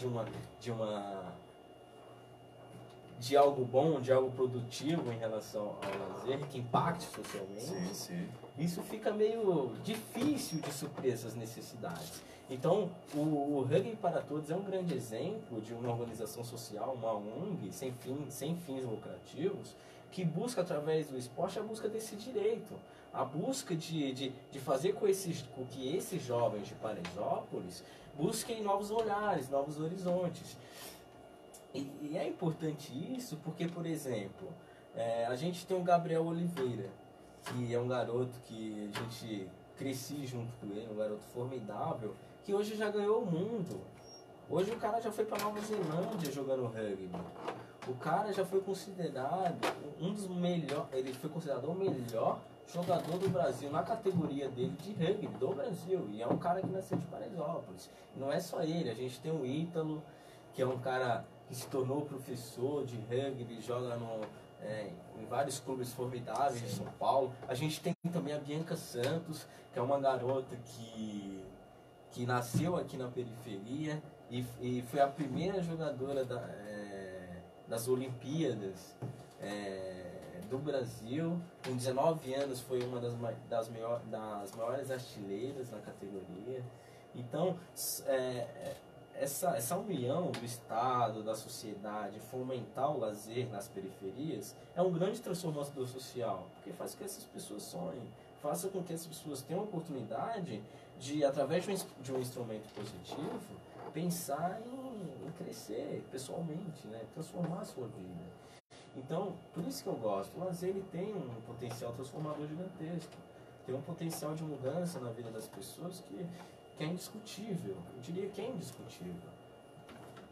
de algo bom, de algo produtivo em relação ao lazer, que impacte socialmente, Sim, sim. isso fica meio difícil de suprir essas necessidades. Então, o Rugby para Todos é um grande exemplo de uma organização social, uma ONG, sem fins lucrativos, que busca, através do esporte, a busca desse direito. A busca de fazer com que esses jovens de Paraisópolis busquem novos olhares, novos horizontes. E é importante isso porque, por exemplo, a gente tem o Gabriel Oliveira, que é um garoto que a gente cresci junto com ele, um garoto formidável, que hoje já ganhou o mundo. Hoje o cara já foi para Nova Zelândia jogando rugby. O cara já foi considerado um dos melhores, ele foi considerado o melhor jogador do Brasil na categoria dele de rugby do Brasil. E é um cara que nasceu de Paraisópolis. Não é só ele, a gente tem o Ítalo, que é um cara que se tornou professor de rugby, joga em vários clubes formidáveis de São Paulo. A gente tem também a Bianca Santos, que é uma garota que nasceu aqui na periferia e foi a primeira jogadora das Olimpíadas do Brasil. Com 19 anos foi uma das maiores artilheiras na categoria. Então, essa união do Estado, da sociedade, fomentar o lazer nas periferias, é um grande transformador social, porque faz com que essas pessoas sonhem, faça com que essas pessoas tenham a oportunidade de, através de um instrumento positivo, pensar em crescer pessoalmente, né? Transformar a sua vida. Então, por isso que eu gosto. O lazer ele tem um potencial transformador gigantesco, tem um potencial de mudança na vida das pessoas que é indiscutível. Eu diria que é indiscutível,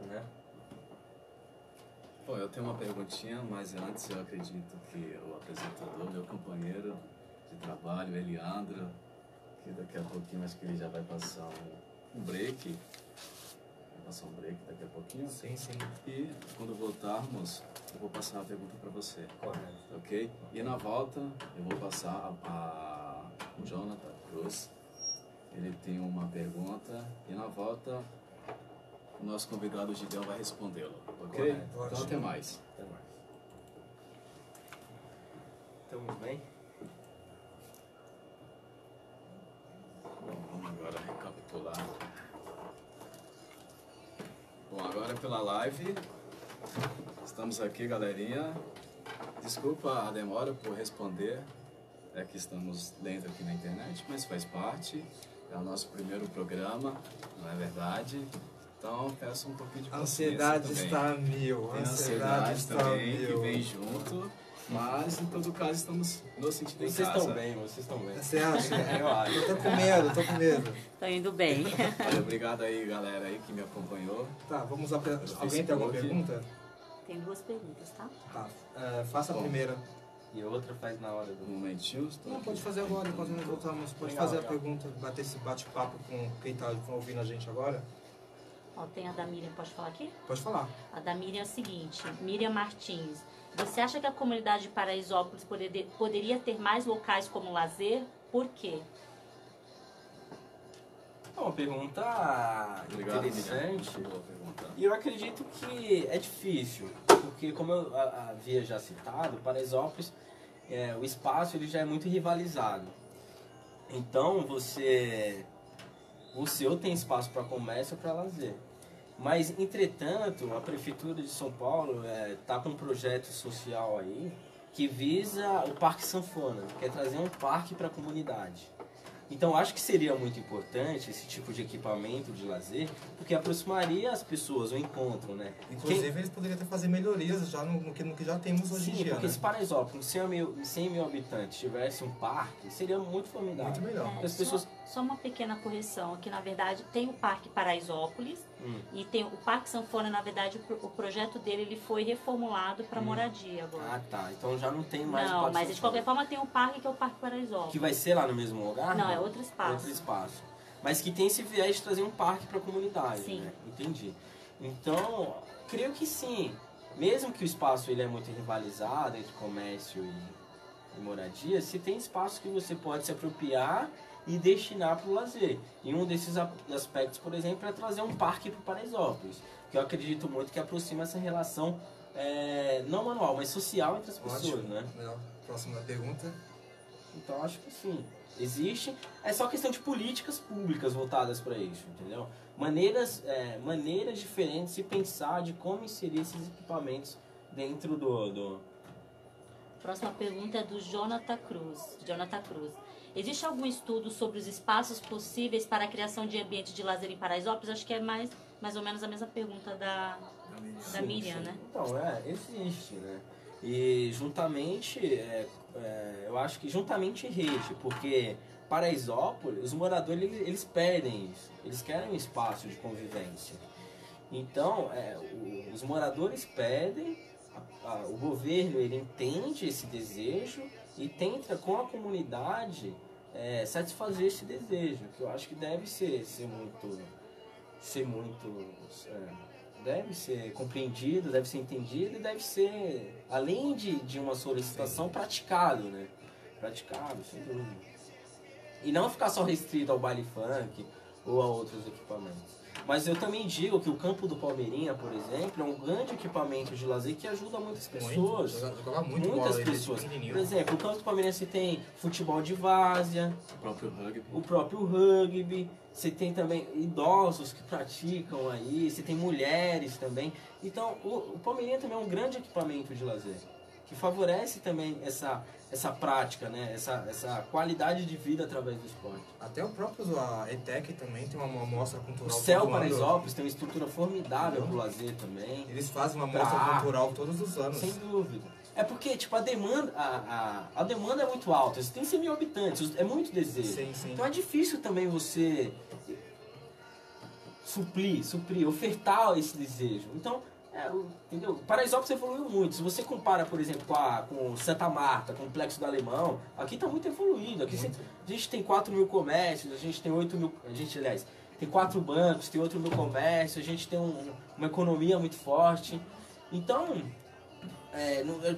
né? Bom, eu tenho uma perguntinha, mas antes eu acredito que o apresentador, meu companheiro de trabalho, Eliandro, que daqui a pouquinho acho que ele já vai passar um break. Vai passar um break daqui a pouquinho. Sim, sim. E quando voltarmos, eu vou passar uma pergunta para você. Correto. Ok? E na volta, eu vou passar a Jonathan Cruz. Ele tem uma pergunta e na volta o nosso convidado Gideão vai respondê-lo, ok? Correto. Então até mais. Até mais. Estamos bem? Bom, vamos agora recapitular. Bom, agora pela live, estamos aqui, galerinha. Desculpa a demora por responder, é que estamos lendo aqui na internet, mas faz parte. É o nosso primeiro programa, não é verdade? Então, peço um pouquinho de A paciência ansiedade também. está a mil. Tem a ansiedade também, que vem junto. Mas, em todo caso, estamos nos sentindo em Vocês casa. estão bem, vocês estão bem. Você acha? Eu acho. Eu tô com medo. Tá indo bem. Olha, obrigado aí, galera, aí que me acompanhou. Tá, vamos apresentar. Alguém tem alguma pergunta? Tem duas perguntas, tá? Tá. Faça a Bom. primeira. E outra faz na hora Um do... momentinho. Estou Não, aqui. pode fazer agora, enquanto nós voltamos. Pode Legal, fazer a legal. pergunta, bater esse bate-papo com quem tá ouvindo a gente agora. Ó, tem a da Miriam, pode falar aqui? Pode falar. A da Miriam é a seguinte, Miriam Martins. Você acha que a comunidade de Paraisópolis poderia ter mais locais como lazer? Por quê? É uma pergunta Obrigado, interessante. Miriam. Boa pergunta. E eu acredito que é difícil, porque como eu havia já citado, Paraisópolis, o espaço ele já é muito rivalizado. Então o seu tem espaço para comércio e para lazer. Mas, entretanto, a Prefeitura de São Paulo está com um projeto social aí que visa o Parque Sanfona, que é trazer um parque para a comunidade. Então acho que seria muito importante esse tipo de equipamento de lazer, porque aproximaria as pessoas, o encontro, né? Inclusive eles poderiam até fazer melhorias já no que já temos hoje em Sim, dia, porque né? se Paraisópolis, com 100 mil habitantes, tivesse um parque, seria muito formidável. Muito melhor. As pessoas... Só uma pequena correção, que na verdade tem o Parque Paraisópolis e tem o Parque Sanfona, na verdade o projeto dele ele foi reformulado para moradia agora. Ah, tá. Então já não tem mais o Não, Parque mas de Sanfona. qualquer forma tem o parque que é o Parque Paraisópolis. Que vai ser lá no mesmo lugar? Não, é outro espaço. Outro espaço. Mas que tem esse viés de trazer um parque para a comunidade, Sim. né? Entendi. Então, creio que sim. Mesmo que o espaço ele é muito rivalizado entre comércio e moradia, se tem espaço que você pode se apropriar e destinar para o lazer. E um desses aspectos, por exemplo, é trazer um parque para o Paraisópolis, que eu acredito muito que aproxima essa relação não manual, mas social entre as pessoas, Ótimo. né? Melhor. Próxima pergunta. Então acho que sim, existe. É só questão de políticas públicas voltadas para isso, entendeu? Maneiras diferentes de pensar de como inserir esses equipamentos dentro do... Próxima pergunta é do Jonathan Cruz. Existe algum estudo sobre os espaços possíveis para a criação de ambiente de lazer em Paraisópolis? Acho que é mais ou menos a mesma pergunta da Miriam, né? Então, existe, né? E juntamente, eu acho que juntamente rede, porque Paraisópolis, os moradores, eles pedem isso, eles querem um espaço de convivência. Então, os moradores pedem, o governo, ele entende esse desejo e tenta com a comunidade satisfazer esse desejo, que eu acho que deve ser deve ser compreendido, deve ser entendido e deve ser, além de uma solicitação, praticado, né? Praticado, sem dúvida. E não ficar só restrito ao baile funk ou a outros equipamentos. Mas eu também digo que o Campo do Palmeirinha, por exemplo, é um grande equipamento de lazer que ajuda muitas pessoas. Jogava muito Muitas bola, pessoas. pequenininho. Por exemplo, o Campo do Palmeirinha você tem futebol de várzea, O próprio rugby. você tem também idosos que praticam aí, você tem mulheres também. Então, o Palmeirinha também é um grande equipamento de lazer, que favorece também essa prática, né? essa qualidade de vida através do esporte. Até o próprio a ETEC também tem uma mostra O cultural. Céu todo ano. Paraisópolis tem uma estrutura formidável para o lazer também. Eles fazem uma mostra Pra cultural todos os anos. Sem dúvida. É porque, tipo, a demanda é muito alta. Você tem 100 mil habitantes, é muito desejo. Sim, sim. Então é difícil também você suprir, ofertar esse desejo. Então, entendeu? Paraisópolis evoluiu muito. Se você compara, por exemplo, com Santa Marta, com o Complexo do Alemão, aqui está muito evoluído. Aqui a gente tem 4 mil comércios, a gente tem 8 mil... aliás, tem 4 bancos, tem 8 mil comércios, a gente tem uma economia muito forte. Então,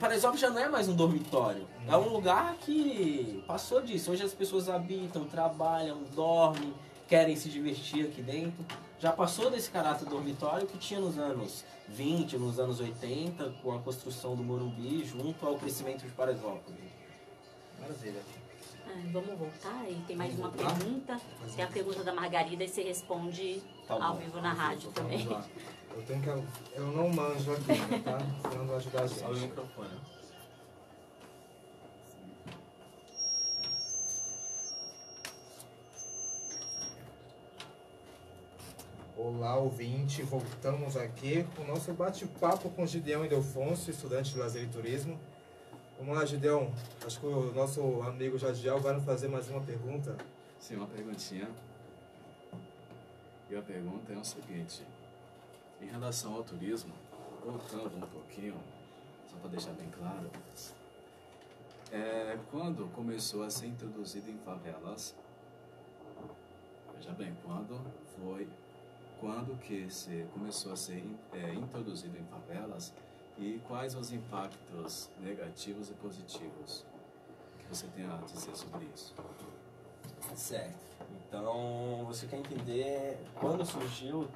Paraisópolis já não é mais um dormitório. É um lugar que passou disso. Hoje as pessoas habitam, trabalham, dormem, querem se divertir aqui dentro. Já passou desse caráter dormitório que tinha nos anos 20, nos anos 80, com a construção do Morumbi, junto ao crescimento de Paraisópolis. Maravilha. Vamos voltar e tem mais uma pergunta. Tem a pergunta da Margarida e você responde ao vivo na rádio também. Vamos lá. Eu não manjo aqui, né, tá? Você não vai ajudar a gente. Olha o microfone. Olá, ouvinte. Voltamos aqui com o nosso bate-papo com Gideão Ildefonso, estudante de lazer e turismo. Vamos lá, Gideão. Acho que o nosso amigo Jadiel vai nos fazer mais uma pergunta. Sim, uma perguntinha. E a pergunta é o seguinte. Em relação ao turismo, voltando um pouquinho, só para deixar bem claro, quando começou a ser introduzido em favelas, veja bem, quando que começou a ser introduzido em favelas e quais os impactos negativos e positivos que você tem a dizer sobre isso? Certo. Então, você quer entender quando surgiu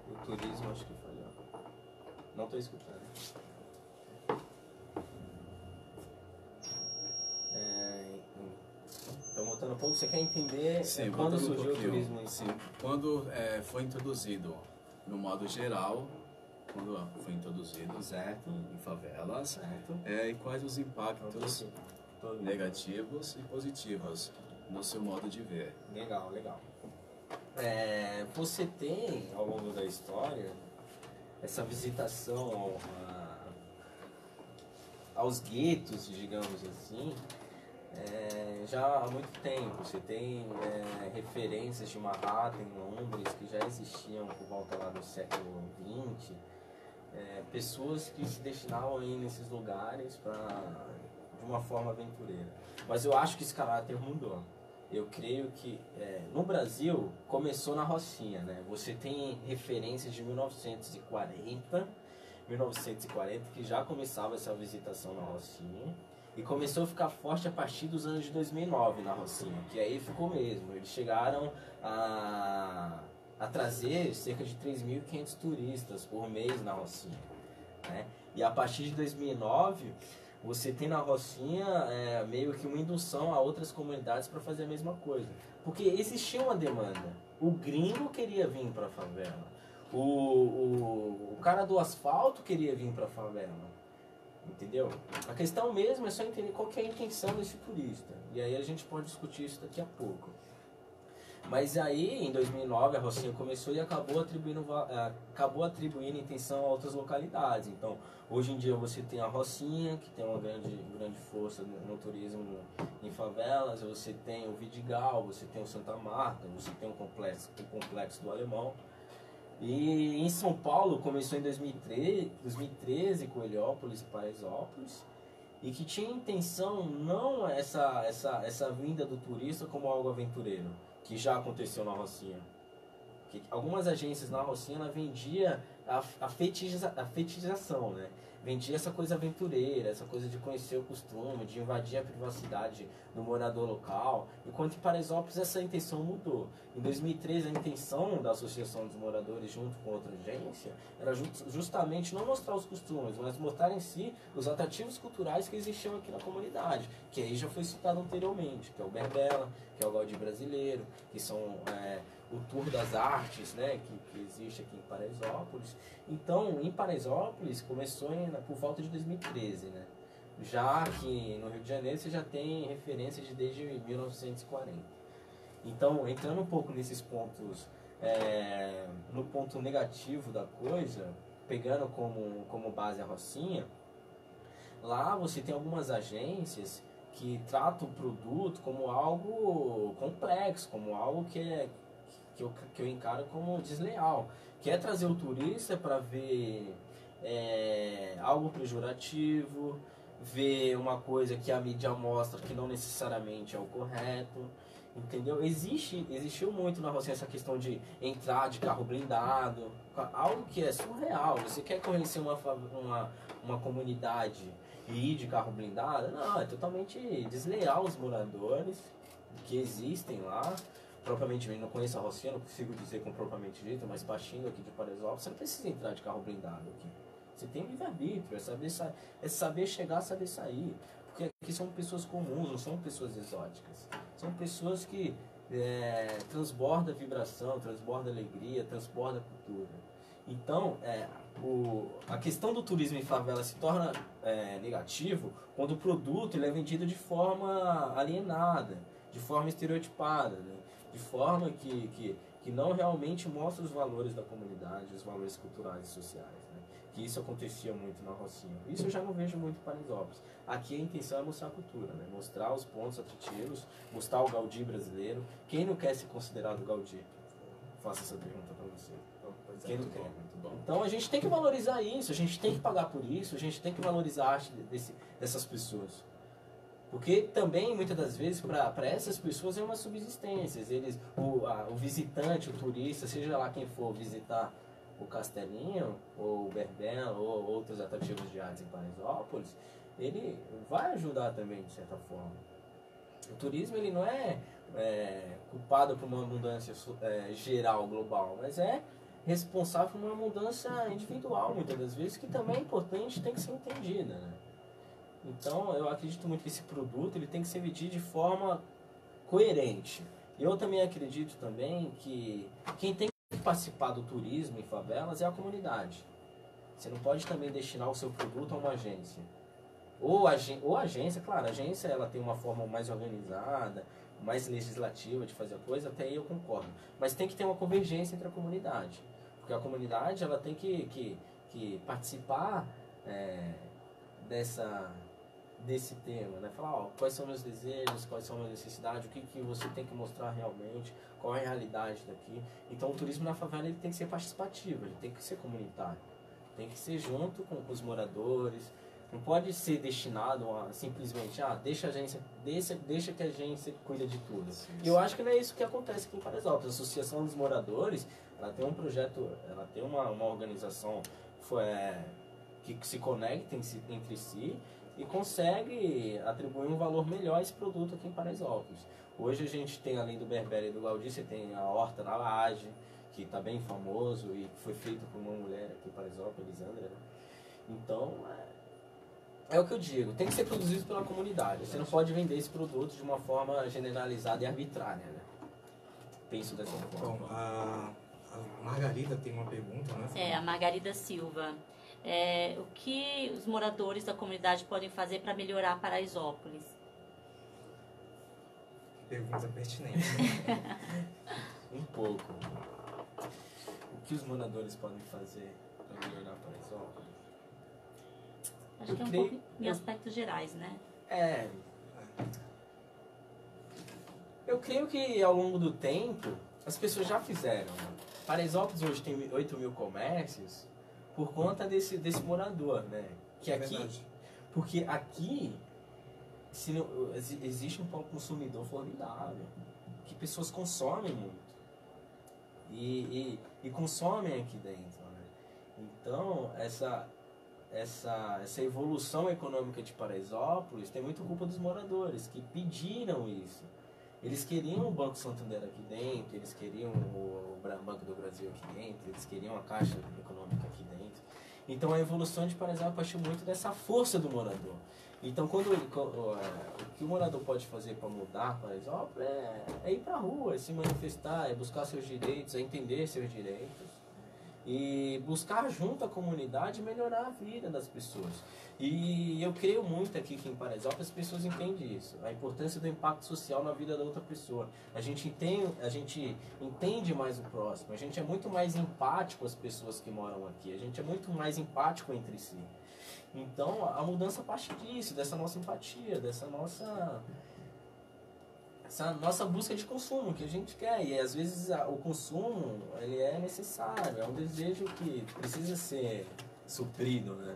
o turismo, acho que falhou. Não estou escutando. Então, voltando um pouco, você quer entender quando surgiu o turismo em si? Sim, quando foi introduzido, no modo geral, quando foi introduzido Certo. em favelas, Certo. e quais os impactos negativos e positivos no seu modo de ver. Legal, legal. Você tem, ao longo da história, essa visitação aos guetos, digamos assim, já há muito tempo. Você tem referências de Manhattan em Londres que já existiam por volta lá do século XX, pessoas que se destinavam a ir nesses lugares de uma forma aventureira. Mas eu acho que esse caráter mudou. Eu creio que no Brasil começou na Rocinha, né? Você tem referências de 1940 que já começava essa visitação na Rocinha e começou a ficar forte a partir dos anos de 2009 na Rocinha, que aí ficou mesmo. Eles chegaram a trazer cerca de 3.500 turistas por mês na Rocinha, né? E a partir de 2009 você tem na Rocinha meio que uma indução a outras comunidades para fazer a mesma coisa. Porque existia uma demanda. O gringo queria vir para a favela. O cara do asfalto queria vir para a favela. Entendeu? A questão mesmo é só entender qual que é a intenção desse turista. E aí a gente pode discutir isso daqui a pouco. Mas aí, em 2009, a Rocinha começou e acabou atribuindo intenção a outras localidades. Então, hoje em dia você tem a Rocinha, que tem uma grande força no turismo em favelas, você tem o Vidigal, você tem o Santa Marta, você tem o complexo do Alemão. E em São Paulo começou em 2013 com Heliópolis e Paraisópolis, e que tinha intenção não essa vinda do turista como algo aventureiro, que já aconteceu na Rocinha. Que algumas agências na Rocinha vendia a fetichização, né? Vendia essa coisa aventureira, essa coisa de conhecer o costume, de invadir a privacidade do morador local. Enquanto em Paraisópolis essa intenção mudou. Em 2013 a intenção da Associação dos Moradores junto com outra agência era justamente não mostrar os costumes, mas mostrar em si os atrativos culturais que existiam aqui na comunidade, que aí já foi citado anteriormente, que é o Berbela, que é o Gaudí brasileiro, que são o Tour das Artes, né, que existe aqui em Paraisópolis. Então, em Paraisópolis, começou por volta de 2013, né? Já que no Rio de Janeiro você já tem referências desde 1940. Então, entrando um pouco nesses pontos, no ponto negativo da coisa, pegando como base a Rocinha, lá você tem algumas agências que tratam o produto como algo complexo, como algo que eu encaro como desleal. Quer trazer o turista para ver algo pejorativo, ver uma coisa que a mídia mostra que não necessariamente é o correto, entendeu? Existiu muito na Rocinha essa questão de entrar de carro blindado, algo que é surreal. Você quer conhecer uma comunidade e ir de carro blindado? Não, é totalmente desleal os moradores que existem lá. Propriamente dito, não conheço a Rocinha, não consigo dizer com propriamente dito, mas partindo aqui de Paraisópolis, você não precisa entrar de carro blindado aqui. Você tem livre-arbítrio, é saber chegar, saber sair. Porque aqui são pessoas comuns, não são pessoas exóticas. São pessoas que transbordam vibração, transbordam alegria, transbordam cultura. Então, a questão do turismo em favela se torna negativo quando o produto ele é vendido de forma alienada, de forma estereotipada, né? De forma que não realmente mostra os valores da comunidade, os valores culturais e sociais, né? Que isso acontecia muito na Rocinha. Isso eu já não vejo muito em Paraisópolis. Aqui a intenção é mostrar a cultura, né? Mostrar os pontos atrativos, mostrar o Gaudí brasileiro. Quem não quer ser considerado Gaudí? Faço essa pergunta para você. Quem não quer? Muito bom. Então a gente tem que valorizar isso, a gente tem que pagar por isso, a gente tem que valorizar a arte dessas pessoas. Porque também, muitas das vezes, para essas pessoas é uma subsistência. O visitante, o turista, seja lá quem for visitar o Castelinho, ou o Berbela, ou outros atrativos de artes em Paraisópolis, ele vai ajudar também, de certa forma. O turismo ele não é culpado por uma mudança geral, global, mas é responsável por uma mudança individual, muitas das vezes, que também é importante e tem que ser entendida, né? Então, eu acredito muito que esse produto ele tem que ser vendido de forma coerente. Eu também acredito também que quem tem que participar do turismo em favelas é a comunidade. Você não pode também destinar o seu produto a uma agência. Ou a agência, claro, a agência ela tem uma forma mais organizada, mais legislativa de fazer a coisa, até aí eu concordo. Mas tem que ter uma convergência entre a comunidade. Porque a comunidade ela tem que participar desse tema, né? Falar, ó, quais são meus desejos, quais são minhas necessidades, o que você tem que mostrar realmente, qual é a realidade daqui. Então o turismo na favela ele tem que ser participativo, ele tem que ser comunitário, tem que ser junto com os moradores, não pode ser destinado a simplesmente, deixa que a agência cuida de tudo. E eu acho que não é isso que acontece aqui em Paraisópolis. A Associação dos Moradores, ela tem um projeto, ela tem uma organização que se conecta entre si e consegue atribuir um valor melhor a esse produto aqui em Paraisópolis. Hoje a gente tem, além do Berbere e do Gaudí, você tem a Horta na Laje, que está bem famoso e foi feito por uma mulher aqui em Paraisópolis, Elisandra, né? Então, é o que eu digo, tem que ser produzido pela comunidade. Você não pode vender esse produto de uma forma generalizada e arbitrária, né? Penso dessa forma. Bom, a Margarida tem uma pergunta, né? A Margarida Silva. O que os moradores da comunidade podem fazer para melhorar Paraisópolis? Pergunta pertinente, né? Um pouco. O que os moradores podem fazer para melhorar Paraisópolis? Acho que é um pouco em aspectos gerais, né? Eu creio que ao longo do tempo as pessoas já fizeram. Paraisópolis hoje tem 8 mil comércios por conta desse morador, né? Que aqui, porque aqui existe um consumidor formidável, que pessoas consomem muito e consomem aqui dentro, né? Então essa evolução econômica de Paraisópolis tem muito culpa dos moradores que pediram isso. Eles queriam o Banco Santander aqui dentro, eles queriam o Banco do Brasil aqui dentro, eles queriam a Caixa Econômica aqui dentro. Então a evolução de Paraisópolis partiu muito dessa força do morador. Então o que o morador pode fazer para mudar Paraisópolis é ir para a rua, é se manifestar, é buscar seus direitos, é entender seus direitos e buscar junto à comunidade melhorar a vida das pessoas. E eu creio muito aqui que em Paraisópolis as pessoas entendem isso, a importância do impacto social na vida da outra pessoa. A gente entende mais o próximo, a gente é muito mais empático com as pessoas que moram aqui, a gente é muito mais empático entre si. Então a mudança parte disso, dessa nossa empatia, dessa nossa busca de consumo que a gente quer. E às vezes o consumo ele é necessário, é um desejo que precisa ser suprido, né?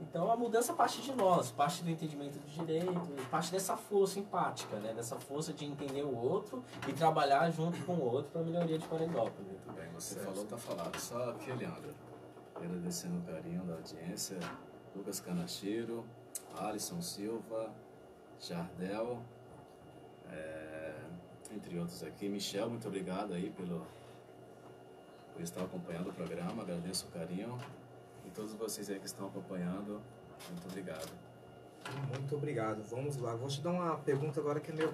Então a mudança parte de nós, parte do entendimento do direito, parte dessa força empática, né? Dessa força de entender o outro e trabalhar junto com o outro para a melhoria de Paraisópolis. Muito bem, você falou, tá falado. Só aqui, Leandro, agradecendo o carinho da audiência, Lucas Canachiro, Alisson Silva, Jardel, entre outros aqui. Michel, muito obrigado aí por estar acompanhando o programa, agradeço o carinho. E todos vocês aí que estão acompanhando, muito obrigado. Muito obrigado. Vamos lá. Vou te dar uma pergunta agora que é meio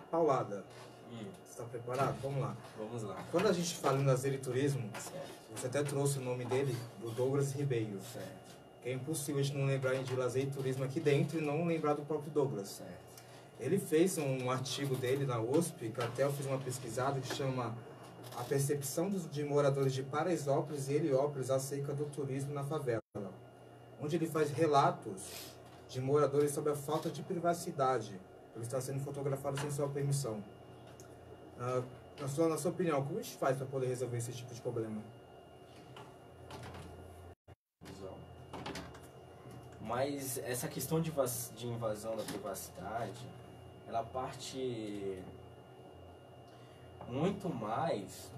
paulada. Você está preparado? Vamos lá. Vamos lá. Quando a gente fala em lazer e turismo, Certo. você até trouxe o nome dele, do Douglas Ribeiro. Certo. Que é impossível a gente não lembrar de lazer e turismo aqui dentro e não lembrar do próprio Douglas. Certo. Ele fez um artigo dele na USP, que até eu fiz uma pesquisada, que chama A Percepção de Moradores de Paraisópolis e Heliópolis acerca do turismo na favela, onde ele faz relatos de moradores sobre a falta de privacidade por estar sendo fotografado sem sua permissão. Na sua opinião, como a gente faz para poder resolver esse tipo de problema? Mas essa questão de invasão da privacidade, ela parte muito mais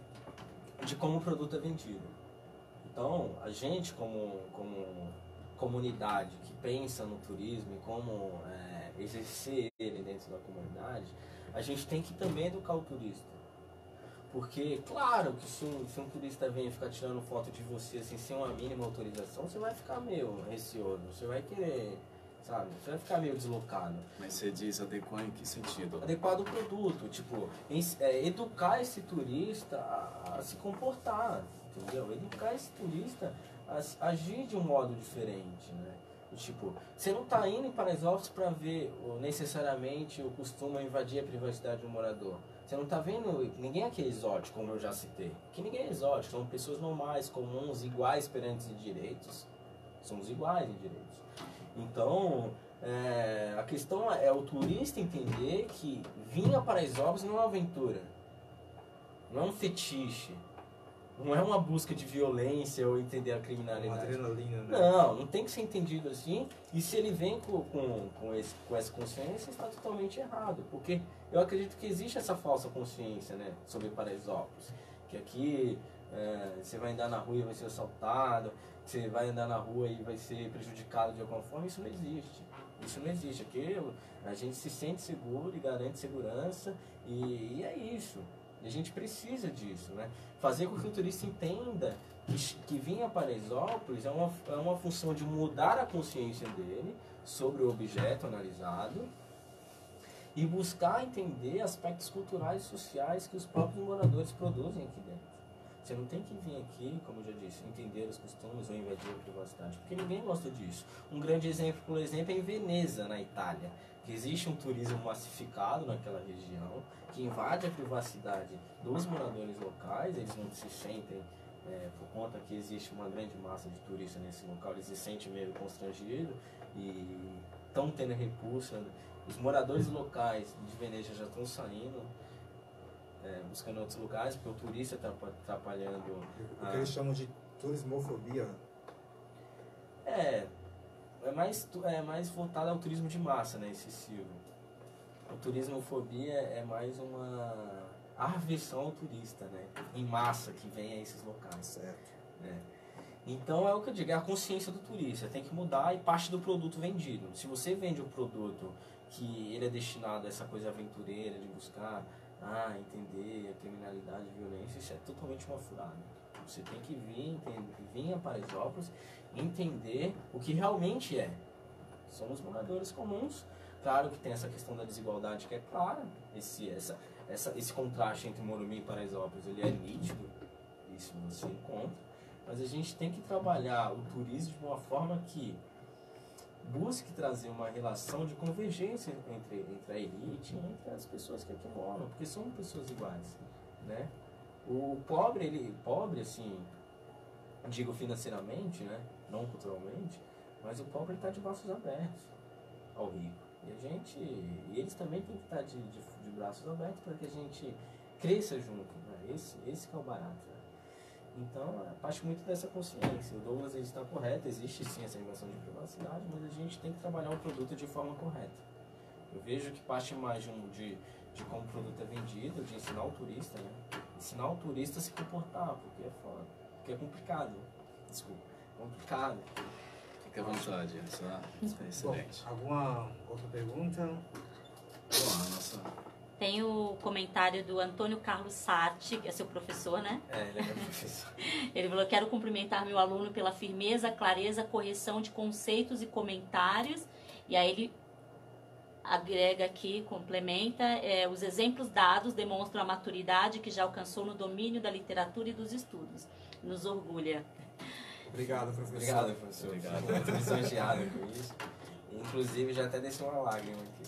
de como o produto é vendido. Então, a gente como comunidade que pensa no turismo e como exercer ele dentro da comunidade, a gente tem que também educar o turista. Porque, claro, que se um turista vem ficar tirando foto de você assim, sem uma mínima autorização, você vai ficar meio receoso, você vai querer, sabe? Você vai ficar meio deslocado. Mas você diz adequar em que sentido? Adequar o produto, tipo, educar esse turista a se comportar, entendeu? Educar esse turista a agir de um modo diferente, né? Tipo, você não está indo em Paraisópolis para ver necessariamente o costume invadir a privacidade do morador. Você não está vendo, ninguém aqui é exótico, como eu já citei. Aqui ninguém é exótico, são pessoas normais, comuns, iguais perante direitos. Somos iguais em direitos. Então, a questão é o turista entender que vir a Paraisópolis não é uma aventura. Não é um fetiche. Não é uma busca de violência ou entender a criminalidade. Uma adrenalina, né? Não tem que ser entendido assim. E se ele vem com essa consciência, está totalmente errado. Porque eu acredito que existe essa falsa consciência, né, sobre Paraisópolis. Que aqui você vai andar na rua e vai ser assaltado, você vai andar na rua e vai ser prejudicado de alguma forma. Isso não existe. Isso não existe. Aqui a gente se sente seguro e garante segurança. E é isso. E a gente precisa disso, né? Fazer com que o turista entenda que vir a Paraisópolis é uma função de mudar a consciência dele sobre o objeto analisado e buscar entender aspectos culturais e sociais que os próprios moradores produzem aqui dentro. Você não tem que vir aqui, como eu já disse, entender os costumes ou invadir a privacidade, porque ninguém gosta disso. Um grande exemplo, por exemplo, é em Veneza, na Itália, que existe um turismo massificado naquela região, que invade a privacidade dos moradores locais, eles não se sentem, por conta que existe uma grande massa de turistas nesse local, eles se sentem meio constrangidos e estão tendo repulsa. Os moradores locais de Veneza já estão saindo, buscando outros lugares, porque o turista está atrapalhando. O que eles chamam de turismofobia. É mais voltado ao turismo de massa, né, excessivo. O turismofobia é mais uma aversão ao turista, né, em massa que vem a esses locais. Certo. Né? Então é o que eu digo, é a consciência do turista, tem que mudar e parte do produto vendido. Se você vende um produto que ele é destinado a essa coisa aventureira de buscar, entender a criminalidade, a violência, isso é totalmente uma furada. Você tem que vir a Paraisópolis entender o que realmente é. Somos moradores comuns. Claro que tem essa questão da desigualdade que é clara. Esse contraste entre Morumbi e Paraisópolis, ele é nítido. Isso você encontra. Mas a gente tem que trabalhar o turismo de uma forma que busque trazer uma relação de convergência entre a elite e entre as pessoas que aqui moram. Porque são pessoas iguais, né? O pobre, assim, digo financeiramente, né? Não culturalmente, mas o pobre está de braços abertos ao rico. E eles também têm que estar de braços abertos para que a gente cresça junto, né? Esse que é o barato, né? Então, parte muito dessa consciência. O Douglas ele está correto, existe sim essa invasão de privacidade, mas a gente tem que trabalhar o produto de forma correta. Eu vejo que parte mais de como o produto é vendido, de ensinar o turista, né? Ensinar o turista a se comportar, porque é foda, porque é complicado. Desculpa, complicado. Fique à vontade, isso é excelente. Bom, alguma outra pergunta? Bom, a nossa... Tem o comentário do Antônio Carlos Sati, que é seu professor, né? Ele é meu professor. Ele falou: quero cumprimentar meu aluno pela firmeza, clareza, correção de conceitos e comentários. E aí ele agrega aqui, complementa, os exemplos dados demonstram a maturidade que já alcançou no domínio da literatura e dos estudos. Nos orgulha. Obrigado, professor. Obrigado, professor. Obrigado. Estou lisonjeado com isso. Inclusive, já até desceu uma lágrima aqui.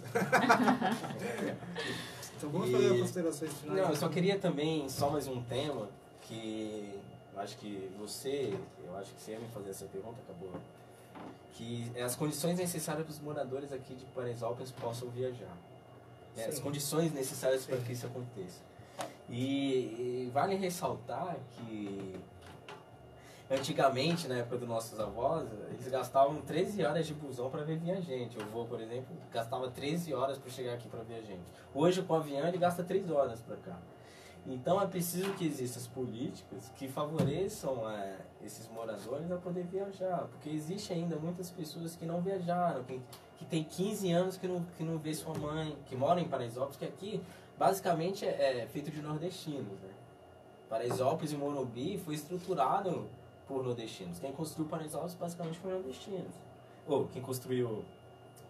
Então vamos fazer as considerações finais. Não, eu só queria também, só mais um tema, que eu acho que você ia me fazer essa pergunta, acabou. Que é as condições necessárias para os moradores aqui de Paraisópolis possam viajar. As condições necessárias para que isso aconteça. E vale ressaltar que antigamente, na época dos nossos avós, eles gastavam 13 horas de busão para ver viajante. O vô, por exemplo, gastava 13 horas para chegar aqui para ver gente. Hoje, com o avião, ele gasta 3 horas para cá. Então, é preciso que existam as políticas que favoreçam esses moradores a poder viajar. Porque existe ainda muitas pessoas que não viajaram, que tem 15 anos que não vê sua mãe, que moram em Paraisópolis, que aqui, basicamente, é feito de nordestinos, né? Paraisópolis e Morumbi foi estruturado por nordestinos. Quem construiu Paraisópolis basicamente foi nordestinos. Ou quem construiu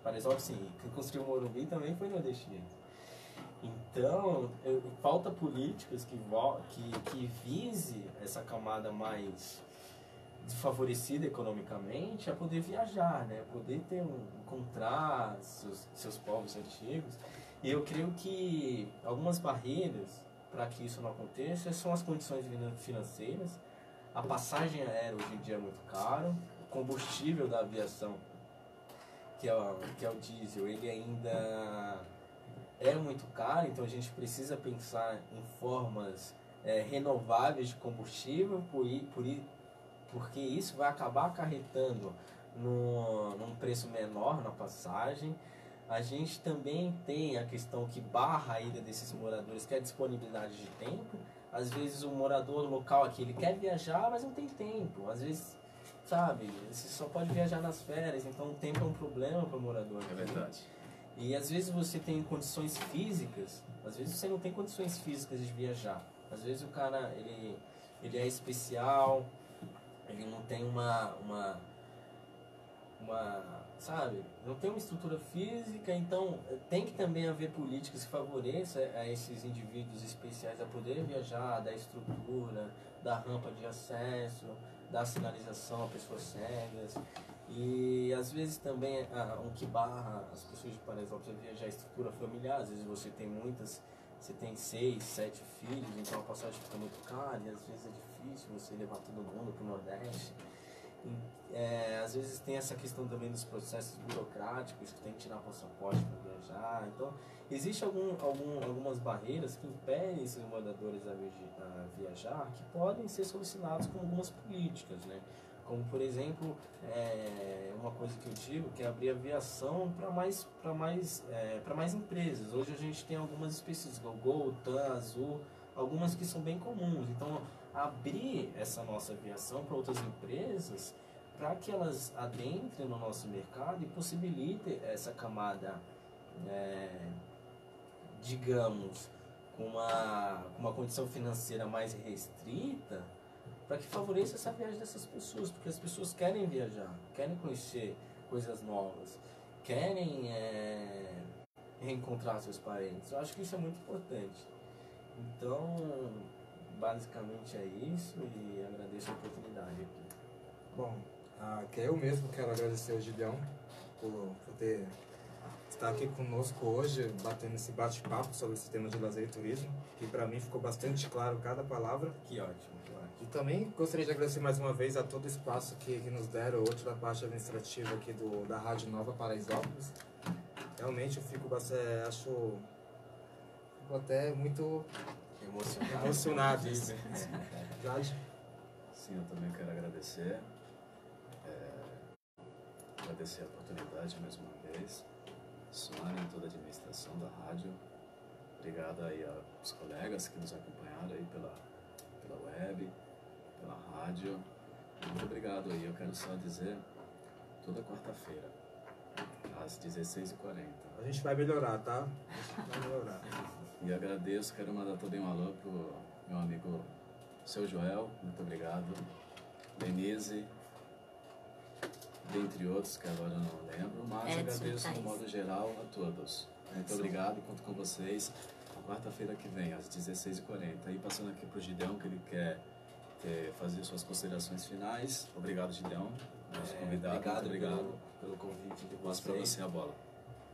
Paraisópolis, sim. Quem construiu Morumbi também foi nordestino. Então, falta políticas que vise essa camada mais desfavorecida economicamente a poder viajar, né? Poder encontrar seus povos antigos. E eu creio que algumas barreiras para que isso não aconteça são as condições financeiras. A passagem aérea hoje em dia é muito caro, o combustível da aviação, que é o diesel, ele ainda é muito caro, então a gente precisa pensar em formas renováveis de combustível, porque isso vai acabar acarretando num preço menor na passagem. A gente também tem a questão que barra a ida desses moradores, que é a disponibilidade de tempo. Às vezes o morador local aqui, ele quer viajar, mas não tem tempo. Às vezes, sabe, você só pode viajar nas férias, então o tempo é um problema para o morador aqui. É verdade. E às vezes você tem condições físicas, às vezes você não tem condições físicas de viajar. Às vezes o cara, ele é especial, ele não tem sabe, não tem uma estrutura física, então tem que também haver políticas que favoreçam a esses indivíduos especiais a poder viajar, da estrutura, da rampa de acesso, da sinalização a pessoas cegas. E às vezes também o que barra as pessoas de Paraisópolis a viajar a estrutura familiar. Às vezes você tem 6, 7 filhos, então a passagem fica muito cara e às vezes é difícil você levar todo mundo para o Nordeste. Às vezes tem essa questão também dos processos burocráticos, que tem que tirar passaporte para viajar. Então, existem algumas barreiras que impedem esses moradores a viajar, que podem ser solucionados com algumas políticas, né? Como, por exemplo, uma coisa que eu digo, que é abrir aviação para mais empresas. Hoje a gente tem algumas específicas, Gol, TAM, Azul, algumas que são bem comuns. Então, abrir essa nossa aviação para outras empresas, para que elas adentrem no nosso mercado e possibilitem essa camada, digamos, com uma condição financeira mais restrita, para que favoreça essa viagem dessas pessoas, porque as pessoas querem viajar, querem conhecer coisas novas, querem reencontrar seus parentes. Eu acho que isso é muito importante. Então, basicamente é isso, e agradeço a oportunidade aqui. Bom, que eu mesmo quero agradecer ao Gideão por poder estar aqui conosco hoje, batendo esse bate-papo sobre esse tema de lazer e turismo, que para mim ficou bastante claro cada palavra. Que ótimo, que ótimo. E também gostaria de agradecer mais uma vez a todo o espaço que nos deram, hoje da parte administrativa aqui da Rádio Nova Paraisópolis. Realmente eu fico acho até muito emocionado. Verdade? Sim, eu também quero agradecer. Agradecer a oportunidade mais uma vez. Sônia e toda a administração da rádio. Obrigado aí aos colegas que nos acompanharam aí pela web, pela rádio. Muito obrigado aí. Eu quero só dizer, toda quarta-feira, às 16h40. A gente vai melhorar, tá? A gente vai melhorar. E agradeço, quero mandar também um alô pro meu amigo Seu Joel, muito obrigado. Denise, dentre outros que agora eu não lembro, mas agradeço de modo geral a todos. Muito obrigado, conto com vocês quarta-feira que vem, às 16h40. E passando aqui pro Gideão, que ele quer fazer suas considerações finais. Obrigado, Gideão, nosso convidado. Obrigado pelo convite de vocês. Passo para você a bola.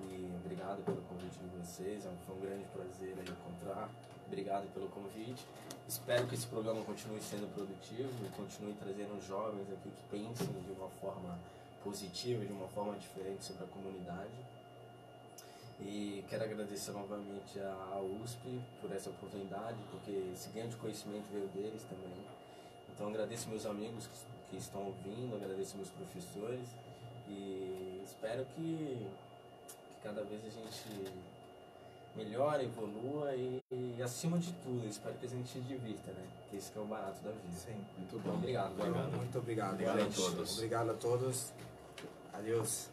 E obrigado pelo convite de vocês, foi um grande prazer aí encontrar. Obrigado pelo convite. Espero que esse programa continue sendo produtivo e continue trazendo jovens aqui que pensem de uma forma positiva, de uma forma diferente sobre a comunidade. E quero agradecer novamente à USP por essa oportunidade, porque esse ganho de conhecimento veio deles também. Então agradeço meus amigos que estão ouvindo, agradeço meus professores e espero que cada vez a gente melhore, evolua e acima de tudo, espero que a gente se divirta, né? Que esse que é o barato da vida. Sim. Muito bom. Obrigado. Muito obrigado. Obrigado a todos. Obrigado a todos. Adeus.